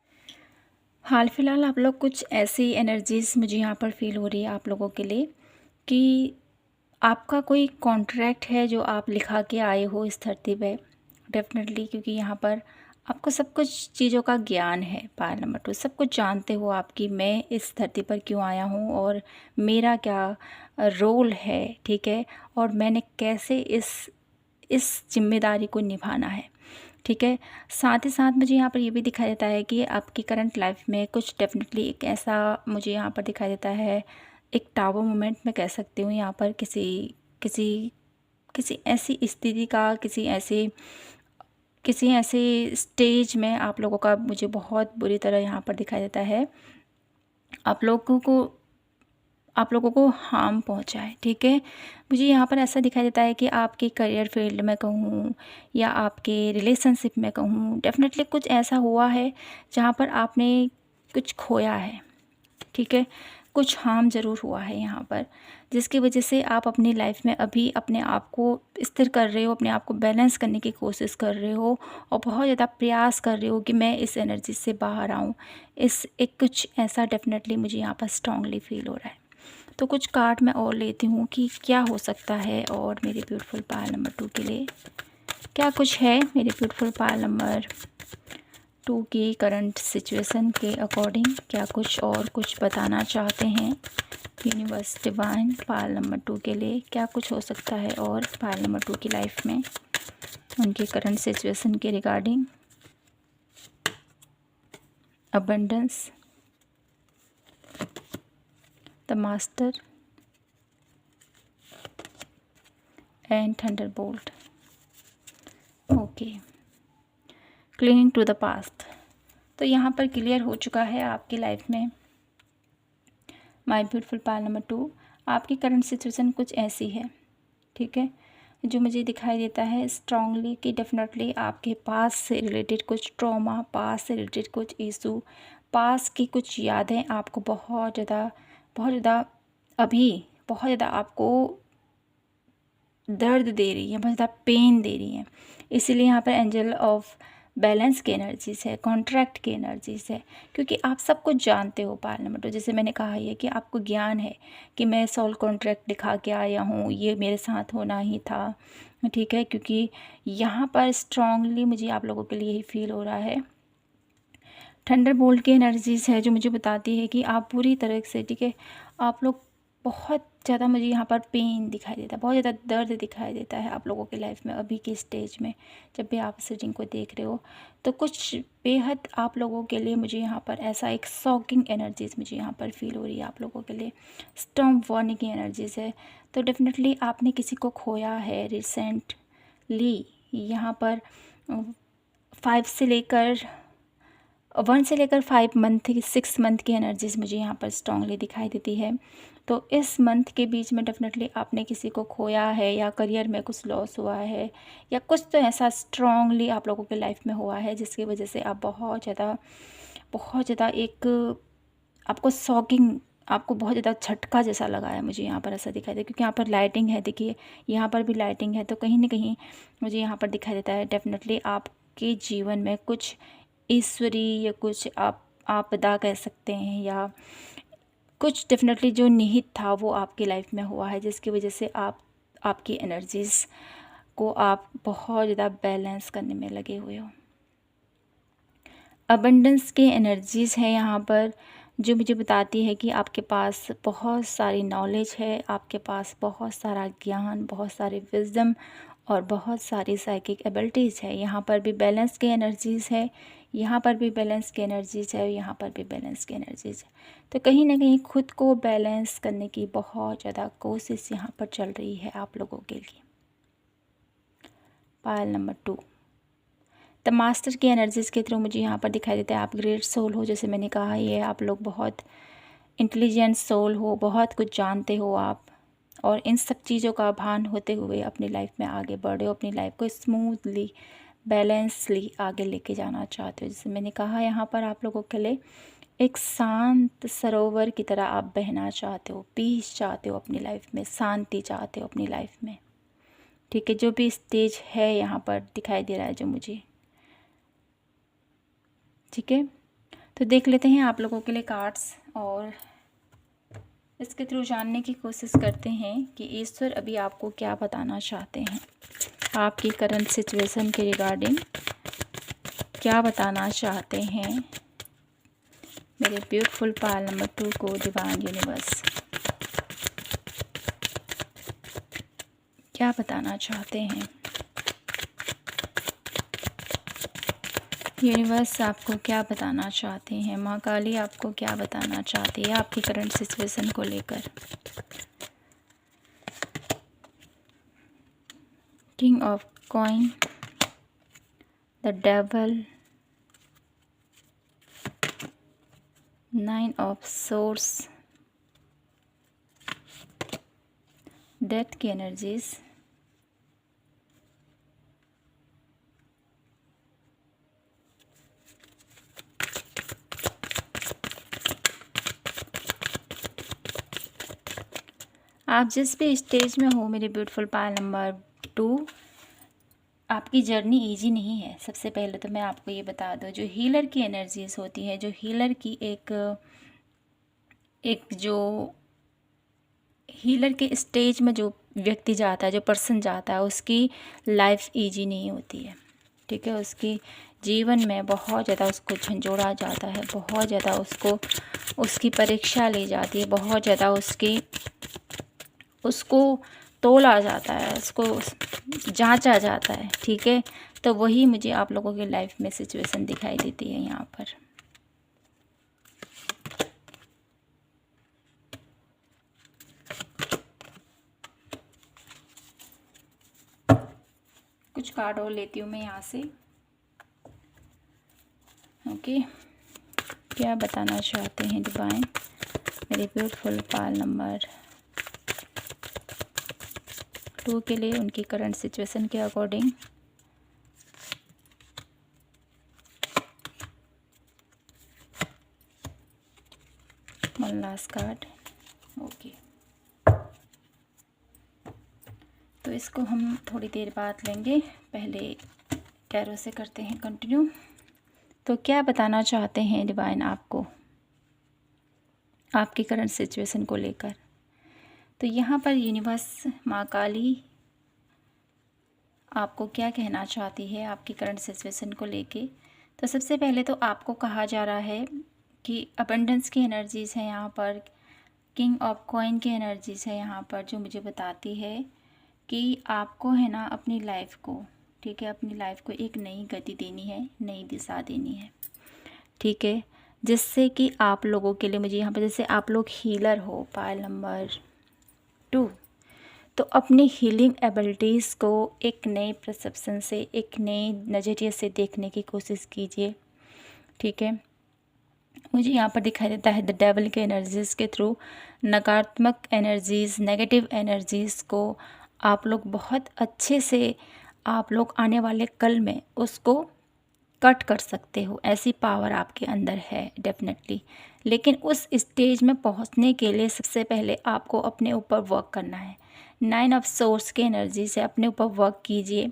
हाल फिलहाल आप लोग कुछ ऐसी एनर्जीज़ मुझे यहाँ पर फील हो रही है आप लोगों के लिए कि आपका कोई कॉन्ट्रैक्ट है जो आप लिखा के आए हो इस धरती पे, डेफिनेटली, क्योंकि यहाँ पर आपको सब कुछ चीज़ों का ज्ञान है। पायल नंबर 2, सब कुछ जानते हो आप कि मैं इस धरती पर क्यों आया हूँ और मेरा क्या रोल है, ठीक है, और मैंने कैसे इस जिम्मेदारी को निभाना है, ठीक है। साथ ही साथ मुझे यहाँ पर ये भी दिखाई देता है कि आपकी करंट लाइफ में कुछ डेफिनेटली एक ऐसा मुझे यहाँ पर दिखाई देता है, एक टावर मोमेंट मैं कह सकती हूँ यहाँ पर, किसी किसी किसी ऐसी स्थिति का, किसी ऐसे स्टेज में आप लोगों का मुझे बहुत बुरी तरह यहाँ पर दिखाई देता है। आप लोगों को आप लोगों को हार्म पहुंचाए, ठीक है। मुझे यहाँ पर ऐसा दिखाई देता है कि आपके करियर फील्ड में कहूँ या आपके रिलेशनशिप में कहूँ, डेफिनेटली कुछ ऐसा हुआ है जहाँ पर आपने कुछ खोया है, ठीक है। कुछ हार्म ज़रूर हुआ है यहाँ पर, जिसकी वजह से आप अपनी लाइफ में अभी अपने आप को स्थिर कर रहे हो, अपने आप को बैलेंस करने की कोशिश कर रहे हो और बहुत ज़्यादा प्रयास कर रहे हो कि मैं इस एनर्जी से बाहर आऊँ। इस एक कुछ ऐसा डेफिनेटली मुझे यहाँ पर स्ट्रांगली फील हो रहा है। तो कुछ कार्ड मैं और लेती हूँ कि क्या हो सकता है और मेरे ब्यूटीफुल पायल नंबर 2 के लिए क्या कुछ है। मेरे ब्यूटीफुल पायल नंबर 2 की करंट सिचुएशन के अकॉर्डिंग क्या कुछ और कुछ बताना चाहते हैं यूनिवर्स डिवाइन पायल नंबर 2 के लिए क्या कुछ हो सकता है और पायल नंबर 2 की लाइफ में उनकी करंट सिचुएशन के regarding. Abundance, the master and thunderbolt. Okay, clinging to the past. तो यहाँ पर क्लियर हो चुका है आपकी लाइफ में माय ब्यूटीफुल पायल नंबर 2 आपकी करंट सिचुएशन कुछ ऐसी है, ठीक है। जो मुझे दिखाई देता है स्ट्रांगली कि डेफिनेटली आपके पास से रिलेटेड कुछ ट्रॉमा, पास से रिलेटेड कुछ इशू, पास की कुछ यादें आपको बहुत ज़्यादा अभी बहुत ज़्यादा आपको दर्द दे रही है, बहुत ज़्यादा पेन दे रही है। इसीलिए यहाँ पर एंजल ऑफ बैलेंस की एनर्जीज है, कॉन्ट्रैक्ट की एनर्जीज है, क्योंकि आप सब कुछ जानते हो पायल नंबर 2। जैसे मैंने कहा है कि आपको ज्ञान है कि मैं सोल कॉन्ट्रैक्ट दिखा के आया हूँ, ये मेरे साथ होना ही था, ठीक है। क्योंकि यहाँ पर स्ट्रांगली मुझे आप लोगों के लिए ही फील हो रहा है थंडरबोल्ट की एनर्जीज है, जो मुझे बताती है कि आप पूरी तरह से, ठीक है, आप लोग बहुत ज़्यादा, मुझे यहाँ पर पेन दिखाई देता है, बहुत ज़्यादा दर्द दिखाई देता है आप लोगों की लाइफ में अभी की स्टेज में। जब भी आप इस रीडिंग को देख रहे हो तो कुछ बेहद आप लोगों के लिए मुझे यहाँ पर ऐसा एक शॉकिंग एनर्जीज मुझे यहाँ पर फील हो रही है आप लोगों के लिए। स्टॉर्म वार्निंग की एनर्जीज है। तो डेफिनेटली आपने किसी को खोया है रिसेंटली। यहाँ पर 1 से लेकर 5 मंथ की 6 मंथ की एनर्जीज मुझे यहाँ पर स्ट्रांगली दिखाई देती है। तो इस मंथ के बीच में डेफिनेटली आपने किसी को खोया है या करियर में कुछ लॉस हुआ है या कुछ तो ऐसा स्ट्रांगली आप लोगों के लाइफ में हुआ है जिसकी वजह से आप बहुत ज़्यादा एक आपको शॉकिंग, आपको बहुत ज़्यादा झटका जैसा लगा है। मुझे यहाँ पर ऐसा दिखाई दे क्योंकि यहाँ पर लाइटिंग है, देखिए यहाँ पर भी लाइटिंग है। तो कहीं ना कहीं मुझे यहाँ पर दिखाई देता है डेफिनेटली आपके जीवन में कुछ ईश्वरीय या कुछ आप आपदा कह सकते हैं या कुछ डेफिनेटली जो निहित था वो आपकी लाइफ में हुआ है, जिसकी वजह से आपकी एनर्जीज़ को आप बहुत ज़्यादा बैलेंस करने में लगे हुए हो। अबंडेंस की एनर्जीज़ है यहाँ पर, जो मुझे बताती है कि आपके पास बहुत सारी नॉलेज है, आपके पास बहुत सारा ज्ञान, बहुत सारी विजडम और बहुत सारी साइकिक एबिलिटीज़ है। यहाँ पर भी बैलेंस की एनर्जीज़ है, यहाँ पर भी बैलेंस की एनर्जीज़ है, यहाँ पर भी बैलेंस की एनर्जीज़ है। तो कहीं ना कहीं खुद को बैलेंस करने की बहुत ज़्यादा कोशिश यहाँ पर चल रही है आप लोगों के लिए। पायल नंबर 2 द मास्टर की एनर्जीज़ के थ्रू मुझे यहाँ पर दिखाई देता है आप ग्रेट सोल हो। जैसे मैंने कहा, ये आप लोग बहुत इंटेलिजेंट सोल हो, बहुत कुछ जानते हो आप, और इन सब चीज़ों का भान होते हुए अपनी लाइफ में आगे बढ़े हो, अपनी लाइफ को स्मूथली बैलेंसली आगे लेके जाना चाहते हो। जैसे मैंने कहा, यहाँ पर आप लोगों के लिए एक शांत सरोवर की तरह आप बहना चाहते हो, पीस चाहते हो अपनी लाइफ में, शांति चाहते हो अपनी लाइफ में, ठीक है। जो भी स्टेज है यहाँ पर दिखाई दे रहा है जो मुझे, ठीक है। तो देख लेते हैं आप लोगों के लिए कार्ड्स और इसके थ्रू जानने की कोशिश करते हैं कि ईश्वर अभी आपको क्या बताना चाहते हैं, आपकी करंट सिचुएशन के रिगार्डिंग क्या बताना चाहते हैं मेरे ब्यूटीफुल पायल नंबर 2 को डिवाइन यूनिवर्स क्या बताना चाहते हैं। यूनिवर्स आपको क्या बताना चाहते हैं, माँ काली आपको क्या बताना चाहती है आपकी करंट सिचुएशन को लेकर। King of coin, the devil, 9 of source, death की एनर्जीज़, आप जिस भी स्टेज में हो मेरे ब्यूटीफुल पायल नंबर 2, आपकी जर्नी इजी नहीं है। सबसे पहले तो मैं आपको ये बता दूं, जो हीलर की एनर्जीज होती है, जो हीलर की एक जो हीलर के स्टेज में जो व्यक्ति जाता है, जो पर्सन जाता है, उसकी लाइफ इजी नहीं होती है। ठीक है, उसकी जीवन में बहुत ज़्यादा उसको झंझोड़ा जाता है, बहुत ज़्यादा उसकी परीक्षा ली जाती है, बहुत ज़्यादा उसको तोला जाता है, उसको जांचा जाता है। ठीक है, तो वही मुझे आप लोगों की लाइफ में सिचुएशन दिखाई देती है यहाँ पर। कुछ कार्ड और लेती हूँ मैं यहाँ से। ओके, क्या बताना चाहते हैं डिवाइन मेरे ब्यूटीफुल पायल नंबर 2 के लिए, उनकी करंट सिचुएशन के according. One last card. Okay, तो इसको हम थोड़ी देर बाद लेंगे, पहले टैरो से करते हैं कंटिन्यू। तो क्या बताना चाहते हैं डिवाइन आपको आपकी करंट सिचुएशन को लेकर। तो यहाँ पर यूनिवर्स माँ काली आपको क्या कहना चाहती है आपकी करंट सिचुएशन को लेके। तो सबसे पहले तो आपको कहा जा रहा है कि अबंडेंस की एनर्जीज़ है यहाँ पर, किंग ऑफ कॉइन की एनर्जीज़ है यहाँ पर, जो मुझे बताती है कि आपको है ना अपनी लाइफ को, ठीक है, अपनी लाइफ को एक नई गति देनी है, नई दिशा देनी है। ठीक है, जिससे कि आप लोगों के लिए, मुझे यहाँ पर जैसे आप लोग हीलर हो पायल नंबर 2, तो अपनी हीलिंग एबिलिटीज़ को एक नए परसेप्शन से, एक नए नज़रिए से देखने की कोशिश कीजिए। ठीक है, मुझे यहाँ पर दिखाई देता है द डेविल के एनर्जीज़ के थ्रू नकारात्मक एनर्जीज़, नेगेटिव एनर्जीज़ को आप लोग बहुत अच्छे से, आप लोग आने वाले कल में उसको कट कर सकते हो। ऐसी पावर आपके अंदर है डेफिनेटली। लेकिन उस स्टेज में पहुंचने के लिए सबसे पहले आपको अपने ऊपर वर्क करना है। 9 ऑफ सोर्स की एनर्जी से अपने ऊपर वर्क कीजिए।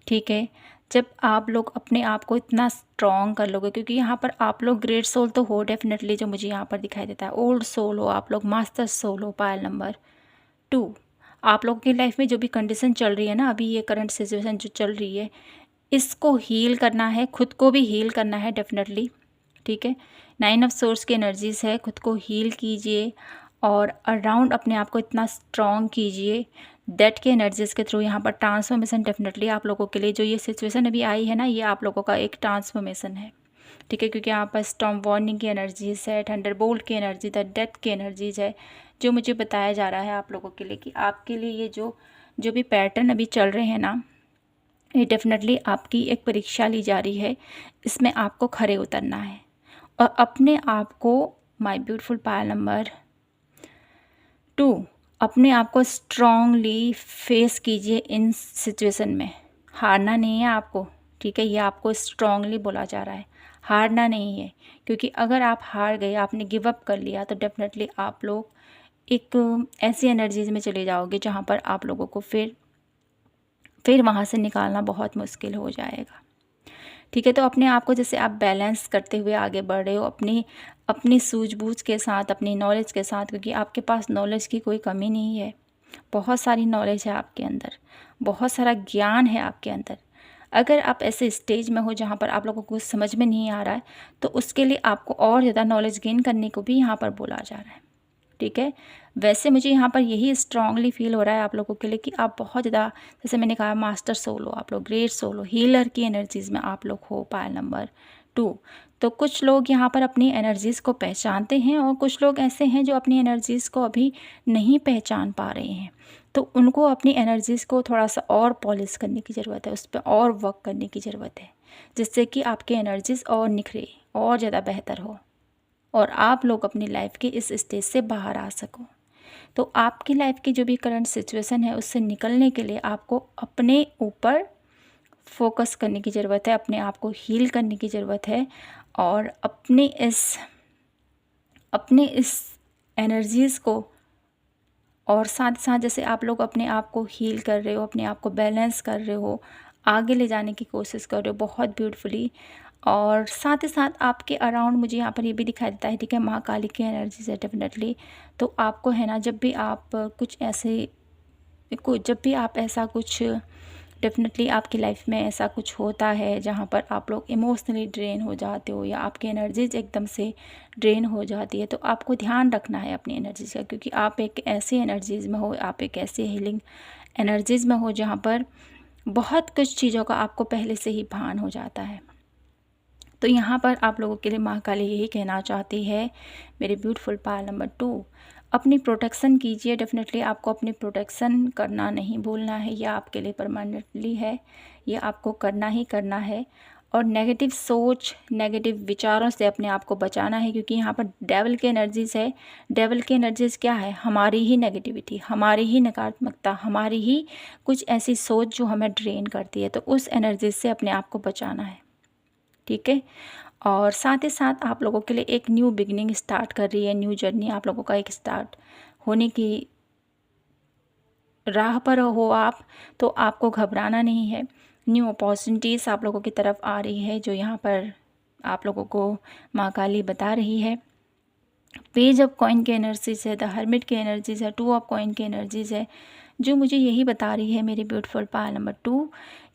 ठीक है, जब आप लोग अपने आप को इतना स्ट्रॉन्ग कर लोगे, क्योंकि यहाँ पर आप लोग ग्रेट सोल तो हो डेफिनेटली, जो मुझे यहाँ पर दिखाई देता है ओल्ड सोल हो, आप लोग मास्टर सोल हो पायल नंबर 2। आप लोगों की लाइफ में जो भी कंडीशन चल रही है ना, अभी ये करंट सिचुएशन जो चल रही है, इसको हील करना है, खुद को भी हील करना है डेफिनेटली। ठीक है, 9 ऑफ सोर्स की एनर्जीज़ है, खुद को हील कीजिए और अराउंड अपने आप को इतना स्ट्रॉन्ग कीजिए। दैट के एनर्जीज़ के थ्रू यहाँ पर ट्रांसफॉर्मेशन डेफिनेटली आप लोगों के लिए, जो ये सिचुएशन अभी आई है ना, ये आप लोगों का एक ट्रांसफॉर्मेशन है। ठीक है, क्योंकि यहाँ पर स्टॉर्म वार्निंग की एनर्जीज़ है, थंडरबोल्ट की एनर्जी, द डेथ की एनर्जीज़ है, जो मुझे बताया जा रहा है आप लोगों के लिए कि आपके लिए ये जो भी पैटर्न अभी चल रहे हैं ना, ये डेफिनेटली आपकी एक परीक्षा ली जा रही है। इसमें आपको खरे उतरना है और अपने आप को, माय ब्यूटीफुल पायल नंबर 2, अपने आप को स्ट्रांगली फेस कीजिए इन सिचुएशन में। हारना नहीं है आपको। ठीक है, ये आपको स्ट्रांगली बोला जा रहा है, हारना नहीं है। क्योंकि अगर आप हार गए, आपने गिव अप कर लिया, तो डेफिनेटली आप लोग एक ऐसी एनर्जीज में चले जाओगे जहाँ पर आप लोगों को फिर वहाँ से निकालना बहुत मुश्किल हो जाएगा। ठीक है, तो अपने आप को जैसे आप बैलेंस करते हुए आगे बढ़ रहे हो, अपनी सूझबूझ के साथ, अपनी नॉलेज के साथ, क्योंकि आपके पास नॉलेज की कोई कमी नहीं है। बहुत सारी नॉलेज है आपके अंदर, बहुत सारा ज्ञान है आपके अंदर। अगर आप ऐसे स्टेज में हो जहाँ पर आप लोगों को कुछ समझ में नहीं आ रहा है, तो उसके लिए आपको और ज़्यादा नॉलेज गेन करने को भी यहाँ पर बोला जा रहा है। ठीक है, वैसे मुझे यहाँ पर यही स्ट्रांगली फील हो रहा है आप लोगों के लिए कि आप बहुत ज़्यादा, जैसे मैंने कहा, मास्टर सोल हो, आप लोग ग्रेट सोल हो, हीलर की एनर्जीज़ में आप लोग हो पायल नंबर 2। तो कुछ लोग यहाँ पर अपनी एनर्जीज़ को पहचानते हैं और कुछ लोग ऐसे हैं जो अपनी एनर्जीज़ को अभी नहीं पहचान पा रहे हैं। तो उनको अपनी एनर्जीज़ को थोड़ा सा और पॉलिश करने की ज़रूरत है, उस पर और वर्क करने की ज़रूरत है, जिससे कि आपकी एनर्जीज़ और निखरे, और ज़्यादा बेहतर हो और आप लोग अपनी लाइफ के इस स्टेज से बाहर आ सको। तो आपकी लाइफ की जो भी करंट सिचुएशन है उससे निकलने के लिए आपको अपने ऊपर फोकस करने की ज़रूरत है, अपने आप को हील करने की ज़रूरत है और अपने इस एनर्जीज़ को, और साथ साथ जैसे आप लोग अपने आप को हील कर रहे हो, अपने आप को बैलेंस कर रहे हो, आगे ले जाने की कोशिश कर रहे हो बहुत ब्यूटीफुली। और साथ ही साथ आपके अराउंड मुझे यहाँ पर ये भी दिखाई देता है, ठीक है, माँ काली की एनर्जी है डेफिनेटली। तो आपको है ना, जब भी आप जब भी आप ऐसा कुछ डेफिनेटली आपकी लाइफ में ऐसा कुछ होता है जहाँ पर आप लोग इमोशनली ड्रेन हो जाते हो या आपकी एनर्जीज एकदम से ड्रेन हो जाती है, तो आपको ध्यान रखना है अपनी एनर्जीज का, क्योंकि आप एक ऐसी एनर्जीज में हो, आप एक ऐसी हीलिंग एनर्जीज में हो जहाँ पर बहुत कुछ चीज़ों का आपको पहले से ही भान हो जाता है। तो यहाँ पर आप लोगों के लिए माँ काली यही कहना चाहती है, मेरे ब्यूटीफुल पायल नंबर 2, अपनी प्रोटेक्शन कीजिए। डेफिनेटली आपको अपनी प्रोटेक्शन करना नहीं भूलना है, यह आपके लिए परमानेंटली है, यह आपको करना ही करना है। और नेगेटिव सोच, नेगेटिव विचारों से अपने आप को बचाना है, क्योंकि यहाँ पर डेविल की एनर्जीज़ है। डेविल की एनर्जीज़ क्या है? हमारी ही नेगेटिविटी, हमारी ही नकारात्मकता, हमारी ही कुछ ऐसी सोच जो हमें ड्रेन करती है। तो उस एनर्जीज से अपने आप को बचाना है, ठीक है। और साथ ही साथ आप लोगों के लिए एक न्यू बिगिनिंग स्टार्ट कर रही है, न्यू जर्नी आप लोगों का एक स्टार्ट होने की राह पर हो आप, तो आपको घबराना नहीं है। न्यू अपॉर्चुनिटीज़ आप लोगों की तरफ आ रही है, जो यहाँ पर आप लोगों को माँ काली बता रही है। पेज ऑफ कॉइन की एनर्जीज है, द हर्मिट की एनर्जीज है, 2 ऑफ कॉइन की एनर्जीज है, जो मुझे यही बता रही है मेरी ब्यूटीफुल पायल नंबर 2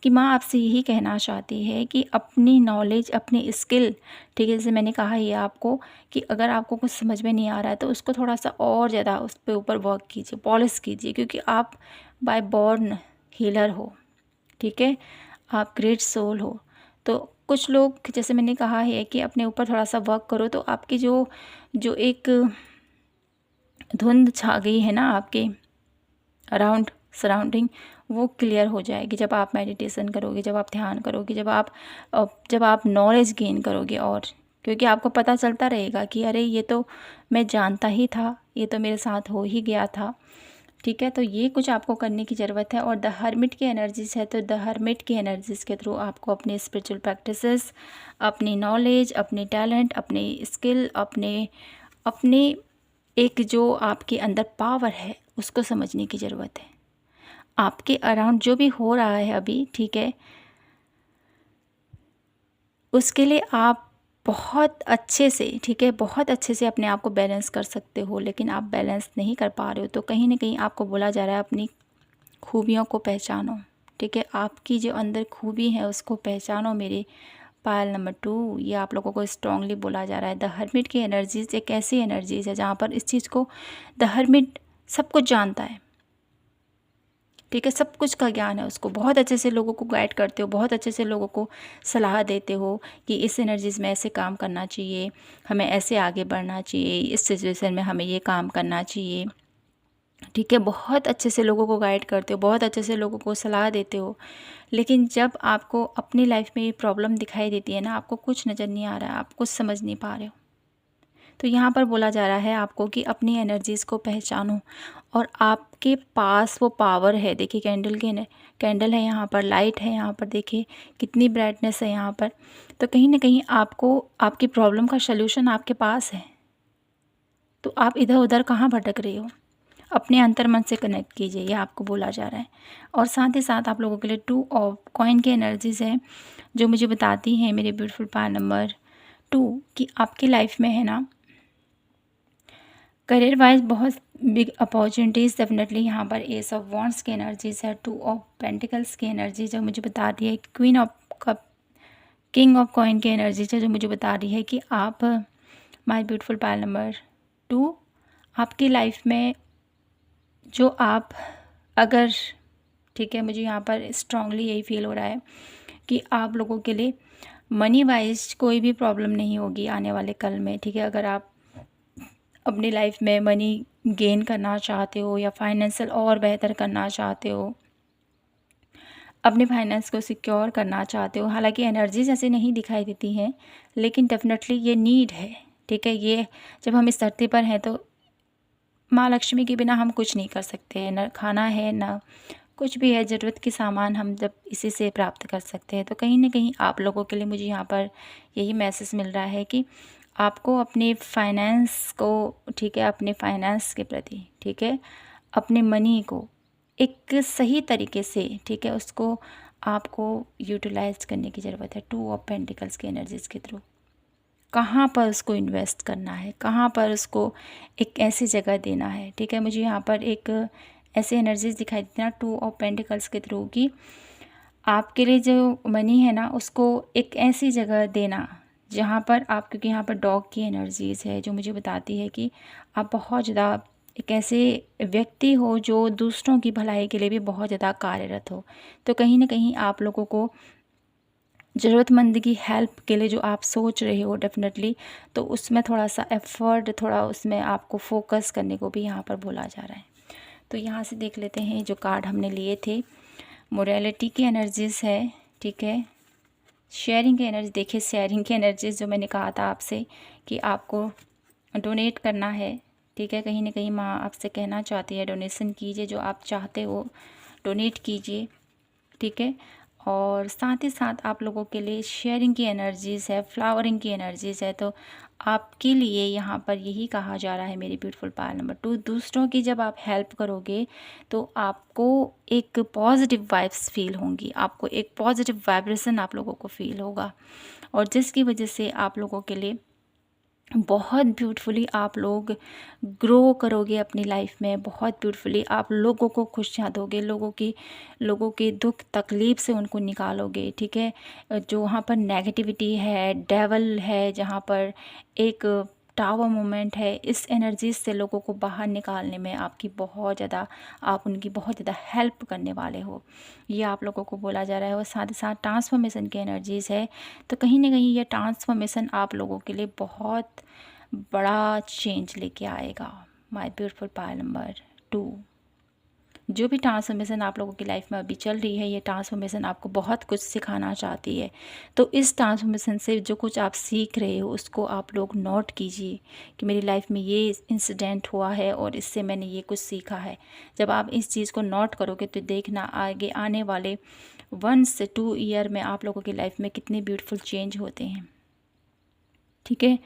कि माँ आपसे यही कहना चाहती है कि अपनी नॉलेज, अपनी स्किल, ठीक है, जैसे मैंने कहा ये आपको कि अगर आपको कुछ समझ में नहीं आ रहा है तो उसको थोड़ा सा और ज़्यादा उस पे ऊपर वर्क कीजिए, पॉलिश कीजिए, क्योंकि आप बाय बॉर्न हीलर हो, ठीक है, आप ग्रेट सोल हो। तो कुछ लोग, जैसे मैंने कहा है कि अपने ऊपर थोड़ा सा वर्क करो, तो आपकी जो जो एक धुंध छा गई है ना आपके अराउंड सराउंडिंग, वो क्लियर हो जाएगी जब आप मेडिटेशन करोगे, जब आप ध्यान करोगे, जब आप नॉलेज गेन करोगे। और क्योंकि आपको पता चलता रहेगा कि अरे ये तो मैं जानता ही था, ये तो मेरे साथ हो ही गया था, ठीक है। तो ये कुछ आपको करने की ज़रूरत है। और द हर्मिट की एनर्जीज है, तो द हर्मिट की एनर्जीज के थ्रू आपको अपने स्पिरिचुअल प्रैक्टिसेस, अपनी नॉलेज, अपनी टैलेंट, अपनी स्किल, अपने एक जो आपके अंदर पावर है उसको समझने की ज़रूरत है। आपके अराउंड जो भी हो रहा है अभी, ठीक है, उसके लिए आप बहुत अच्छे से, ठीक है, बहुत अच्छे से अपने आप को बैलेंस कर सकते हो, लेकिन आप बैलेंस नहीं कर पा रहे हो। तो कहीं ना कहीं आपको बोला जा रहा है अपनी खूबियों को पहचानो, ठीक है, आपकी जो अंदर खूबी है उसको पहचानो मेरे पायल नंबर 2, ये आप लोगों को स्ट्रांगली बोला जा रहा है। द हर्मिट की एनर्जीज एक ऐसी एनर्जीज है जहाँ पर इस चीज़ को द हर्मिट सब कुछ जानता है, ठीक है, सब कुछ का ज्ञान है उसको, बहुत अच्छे से लोगों को गाइड करते हो, बहुत अच्छे से लोगों को सलाह देते हो कि इस एनर्जीज में ऐसे काम करना चाहिए, हमें ऐसे आगे बढ़ना चाहिए, इस सिचुएशन में हमें ये काम करना चाहिए, ठीक है, बहुत अच्छे से लोगों को गाइड करते हो, बहुत अच्छे से लोगों को सलाह देते हो। लेकिन जब आपको अपनी लाइफ में ये प्रॉब्लम दिखाई देती है ना, आपको कुछ नज़र नहीं आ रहा है, आप कुछ समझ नहीं पा रहे हो, तो यहाँ पर बोला जा रहा है आपको कि अपनी एनर्जीज़ को पहचानो। और आपके पास वो पावर है, देखिए कैंडल है यहाँ पर, लाइट है यहाँ पर, देखिए कितनी ब्राइटनेस है यहाँ पर। तो कहीं ना कहीं आपको आपकी प्रॉब्लम का सल्यूशन आपके पास है, तो आप इधर उधर कहाँ भटक रहे हो? अपने अंतर्मन से कनेक्ट कीजिए, ये आपको बोला जा रहा है। और साथ ही साथ आप लोगों के लिए 2 ऑफ कॉइन की एनर्जीज़ है, जो मुझे बताती हैं मेरे ब्यूटीफुल पायल नंबर 2 कि आपकी लाइफ में है ना, करियर वाइज बहुत बिग अपॉर्चुनिटीज़ डेफिनेटली यहाँ पर एस ऑफ वॉन्ड्स की एनर्जीज है, 2 ऑफ पेंटिकल्स की एनर्जीज है, मुझे बता रही है queen of cup, king of coin की एनर्जीज है, जो मुझे बता रही है कि आप माय ब्यूटीफुल पायल नंबर 2, आपकी लाइफ में जो आप अगर, ठीक है, मुझे यहाँ पर स्ट्रांगली यही फील हो रहा है कि आप लोगों के लिए मनी वाइज कोई भी प्रॉब्लम नहीं होगी आने वाले कल में, ठीक है। अगर आप अपनी लाइफ में मनी गेन करना चाहते हो या फाइनेंशियल और बेहतर करना चाहते हो, अपने फाइनेंस को सिक्योर करना चाहते हो, हालांकि एनर्जीज ऐसे नहीं दिखाई देती हैं, लेकिन डेफिनेटली ये नीड है, ठीक है। ये जब हम इस धरती पर हैं तो माँ लक्ष्मी के बिना हम कुछ नहीं कर सकते हैं, ना खाना है ना कुछ भी है, ज़रूरत के सामान हम जब इसी से प्राप्त कर सकते हैं। तो कहीं न कहीं आप लोगों के लिए मुझे यहाँ पर यही मैसेज मिल रहा है कि आपको अपने फाइनेंस को, ठीक है, अपने फाइनेंस के प्रति, ठीक है, अपने मनी को एक सही तरीके से, ठीक है, उसको आपको यूटिलाइज़ करने की ज़रूरत है। टू ऑफ पेंटिकल्स की एनर्जीज़ के थ्रू कहाँ पर उसको इन्वेस्ट करना है, कहाँ पर उसको एक ऐसी जगह देना है, ठीक है। मुझे यहाँ पर एक ऐसी एनर्जीज दिखाई देती है ना, टू ऑफ पेंटिकल्स के थ्रू कि आपके लिए जो मनी है ना, उसको एक ऐसी जगह देना जहाँ पर आप, क्योंकि यहाँ पर डॉग की एनर्जीज है जो मुझे बताती है कि आप बहुत ज़्यादा एक ऐसे व्यक्ति हो जो दूसरों की भलाई के लिए भी बहुत ज़्यादा कार्यरत हो। तो कहीं ना कहीं आप लोगों को ज़रूरतमंद की हेल्प के लिए जो आप सोच रहे हो डेफ़िनेटली, तो उसमें थोड़ा सा एफ़र्ट, थोड़ा उसमें आपको फ़ोकस करने को भी यहाँ पर बोला जा रहा है। तो यहाँ से देख लेते हैं जो कार्ड हमने लिए थे, मोरालिटी की एनर्जीज़ है, ठीक है। शेयरिंग की एनर्जी, देखिए शेयरिंग की एनर्जीज़ जो मैंने कहा था आपसे कि आपको डोनेट करना है, ठीक है। कहीं ना कहीं माँ आपसे कहना चाहती है डोनेशन कीजिए, जो आप चाहते हो डोनेट कीजिए, ठीक है। और साथ ही साथ आप लोगों के लिए शेयरिंग की एनर्जीज़ है, फ्लावरिंग की एनर्जीज़ है। तो आपके लिए यहाँ पर यही कहा जा रहा है मेरी ब्यूटीफुल पायल नंबर 2, दूसरों की जब आप हेल्प करोगे तो आपको एक पॉजिटिव वाइब्स फील होंगी, आपको एक पॉजिटिव वाइब्रेशन आप लोगों को फील होगा, और जिसकी वजह से आप लोगों के लिए बहुत ब्यूटीफुली आप लोग ग्रो करोगे अपनी लाइफ में, बहुत ब्यूटीफुली आप लोगों को खुशियाँ दोगे, लोगों की दुख तकलीफ़ से उनको निकालोगे, ठीक है। जो वहाँ पर नेगेटिविटी है, डेवल है, जहाँ पर एक टावर मोमेंट है, इस एनर्जी से लोगों को बाहर निकालने में आपकी बहुत ज़्यादा, आप उनकी बहुत ज़्यादा हेल्प करने वाले हो, ये आप लोगों को बोला जा रहा है। और साथ ही साथ ट्रांसफॉर्मेशन की एनर्जीज़ है। तो कहीं ना कहीं ये ट्रांसफॉर्मेशन आप लोगों के लिए बहुत बड़ा चेंज लेके आएगा। माय ब्यूटीफुल पायल नंबर 2, जो भी ट्रांसफॉर्मेशन आप लोगों की लाइफ में अभी चल रही है, ये ट्रांसफॉर्मेशन आपको बहुत कुछ सिखाना चाहती है। तो इस ट्रांसफॉर्मेशन से जो कुछ आप सीख रहे हो उसको आप लोग नोट कीजिए कि मेरी लाइफ में ये इंसिडेंट हुआ है और इससे मैंने ये कुछ सीखा है। जब आप इस चीज़ को नोट करोगे तो देखना आगे आने वाले 1 से 2 ईयर में आप लोगों की लाइफ में कितने ब्यूटीफुल चेंज होते हैं, ठीक है।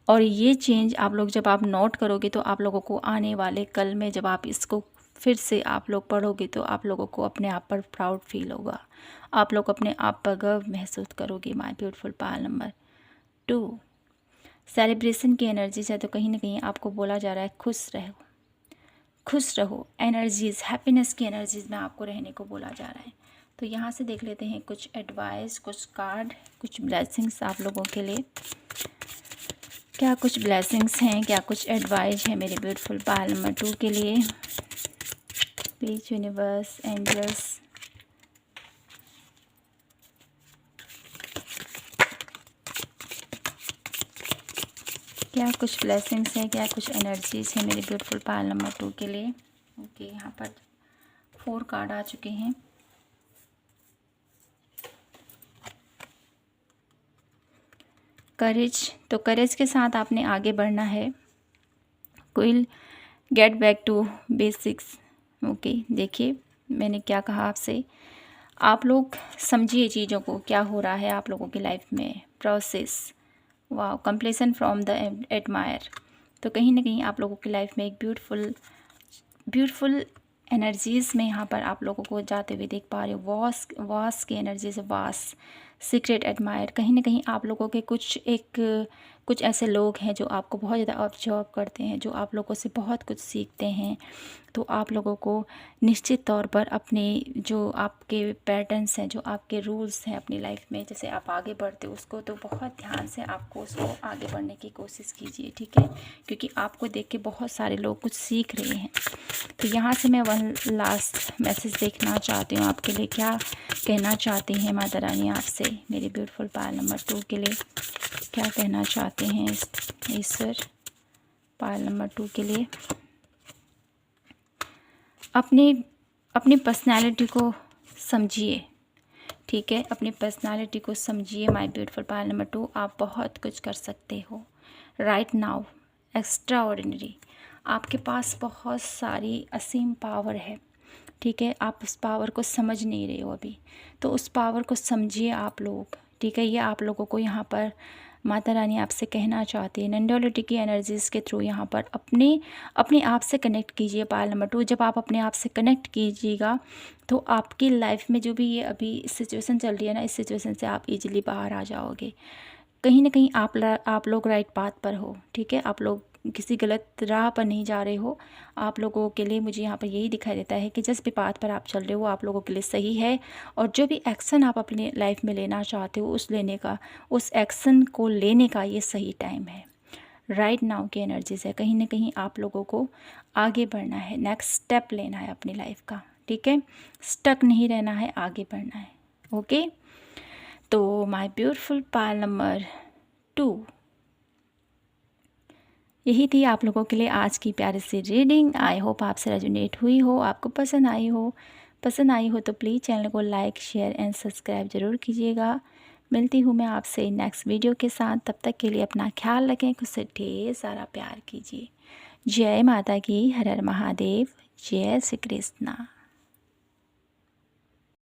और ये चेंज आप लोग जब आप नोट करोगे तो आप लोगों को आने वाले कल में जब आप इसको फिर से आप लोग पढ़ोगे तो आप लोगों को अपने आप पर प्राउड फील होगा, आप लोग अपने आप पर गर्व महसूस करोगे। My beautiful Payal number 2, celebration की एनर्जीज है। तो कहीं ना कहीं आपको बोला जा रहा है खुश रहो, खुश रहो, एनर्जीज़, हैप्पीनेस की एनर्जीज़ में आपको रहने को बोला जा रहा है। तो यहाँ से देख लेते हैं कुछ एडवाइस, कुछ कार्ड, कुछ ब्लेसिंग्स आप लोगों के लिए। क्या कुछ ब्लेसिंग्स हैं, क्या कुछ एडवाइस है मेरे ब्यूटीफुल पायल नंबर 2 के लिए। प्लीज यूनिवर्स, एंजल्स, क्या कुछ ब्लेसिंग्स हैं, क्या कुछ एनर्जीज है मेरे ब्यूटीफुल पायल नंबर 2 के लिए। ओके, यहाँ पर 4 कार्ड आ चुके हैं। करेज, तो करेज के साथ आपने आगे बढ़ना है। Will get back to basics. Okay, देखिए मैंने क्या कहा आपसे, आप लोग समझिए चीज़ों को, क्या हो रहा है आप लोगों की लाइफ में, प्रोसेस, वाह, कंप्लीशन फ्रॉम द एडमायर। तो कहीं ना कहीं आप लोगों की लाइफ में एक ब्यूटीफुल एनर्जीज़ में यहाँ पर आप लोगों को जाते हुए देख पा रहे हो। वास की एनर्जी से, वास, सीक्रेट एडमायर, कहीं ना कहीं आप लोगों के कुछ ऐसे लोग हैं जो आपको बहुत ज़्यादा ऑब्जर्व करते हैं, जो आप लोगों से बहुत कुछ सीखते हैं। तो आप लोगों को निश्चित तौर पर अपने जो आपके पैटर्न्स हैं, जो आपके रूल्स हैं अपनी लाइफ में, जैसे आप आगे बढ़ते हो उसको, तो बहुत ध्यान से आपको उसको आगे बढ़ने की कोशिश कीजिए, ठीक है, क्योंकि आपको देख के बहुत सारे लोग कुछ सीख रहे हैं। तो यहाँ से मैं वन लास्ट मैसेज देखना चाहती हूँ आपके लिए, क्या कहना चाहती हैं माता रानी आपसे मेरे ब्यूटीफुल पायल नंबर 2 के लिए, क्या कहना चाहते हैं ईश्वर पायल नंबर 2 के लिए। अपनी पर्सनालिटी को समझिए, ठीक है, अपनी पर्सनालिटी को समझिए। माय ब्यूटीफुल पायल नंबर 2, आप बहुत कुछ कर सकते हो राइट नाउ, एक्स्ट्रा ऑर्डिनरी। आपके पास बहुत सारी असीम पावर है, ठीक है। आप उस पावर को समझ नहीं रहे हो अभी, तो उस पावर को समझिए आप लोग, ठीक है। ये आप लोगों को यहाँ पर माता रानी आपसे कहना चाहती है, नॉन डुअलिटी की एनर्जीज़ के थ्रू यहाँ पर अपने आप से कनेक्ट कीजिए। पायल नंबर 2, जब आप अपने आप से कनेक्ट कीजिएगा तो आपकी लाइफ में जो भी ये अभी सिचुएशन चल रही है ना, इस सिचुएशन से आप इजीली बाहर आ जाओगे। कहीं ना कहीं आप लोग राइट पाथ पर हो, ठीक है। आप लोग किसी गलत राह पर नहीं जा रहे हो। आप लोगों के लिए मुझे यहाँ पर यही दिखाई देता है कि जिस भी पाथ पर आप चल रहे हो वो आप लोगों के लिए सही है, और जो भी एक्शन आप अपनी लाइफ में लेना चाहते हो उस एक्शन को लेने का ये सही टाइम है। राइट नाउ की एनर्जीज है, कहीं ना कहीं आप लोगों को आगे बढ़ना है, नेक्स्ट स्टेप लेना है अपनी लाइफ का, ठीक है। स्टक नहीं रहना है, आगे बढ़ना है। ओके, तो माय ब्यूटीफुल पायल नंबर 2, यही थी आप लोगों के लिए आज की प्यारी सी रीडिंग। आई होप आपसे रेजोनेट हुई हो, आपको पसंद आई हो तो प्लीज़ चैनल को लाइक शेयर एंड सब्सक्राइब ज़रूर कीजिएगा। मिलती हूँ मैं आपसे नेक्स्ट वीडियो के साथ, तब तक के लिए अपना ख्याल रखें, खुद से ढेर सारा प्यार कीजिए। जय माता की, हर हर महादेव, जय श्री कृष्णा।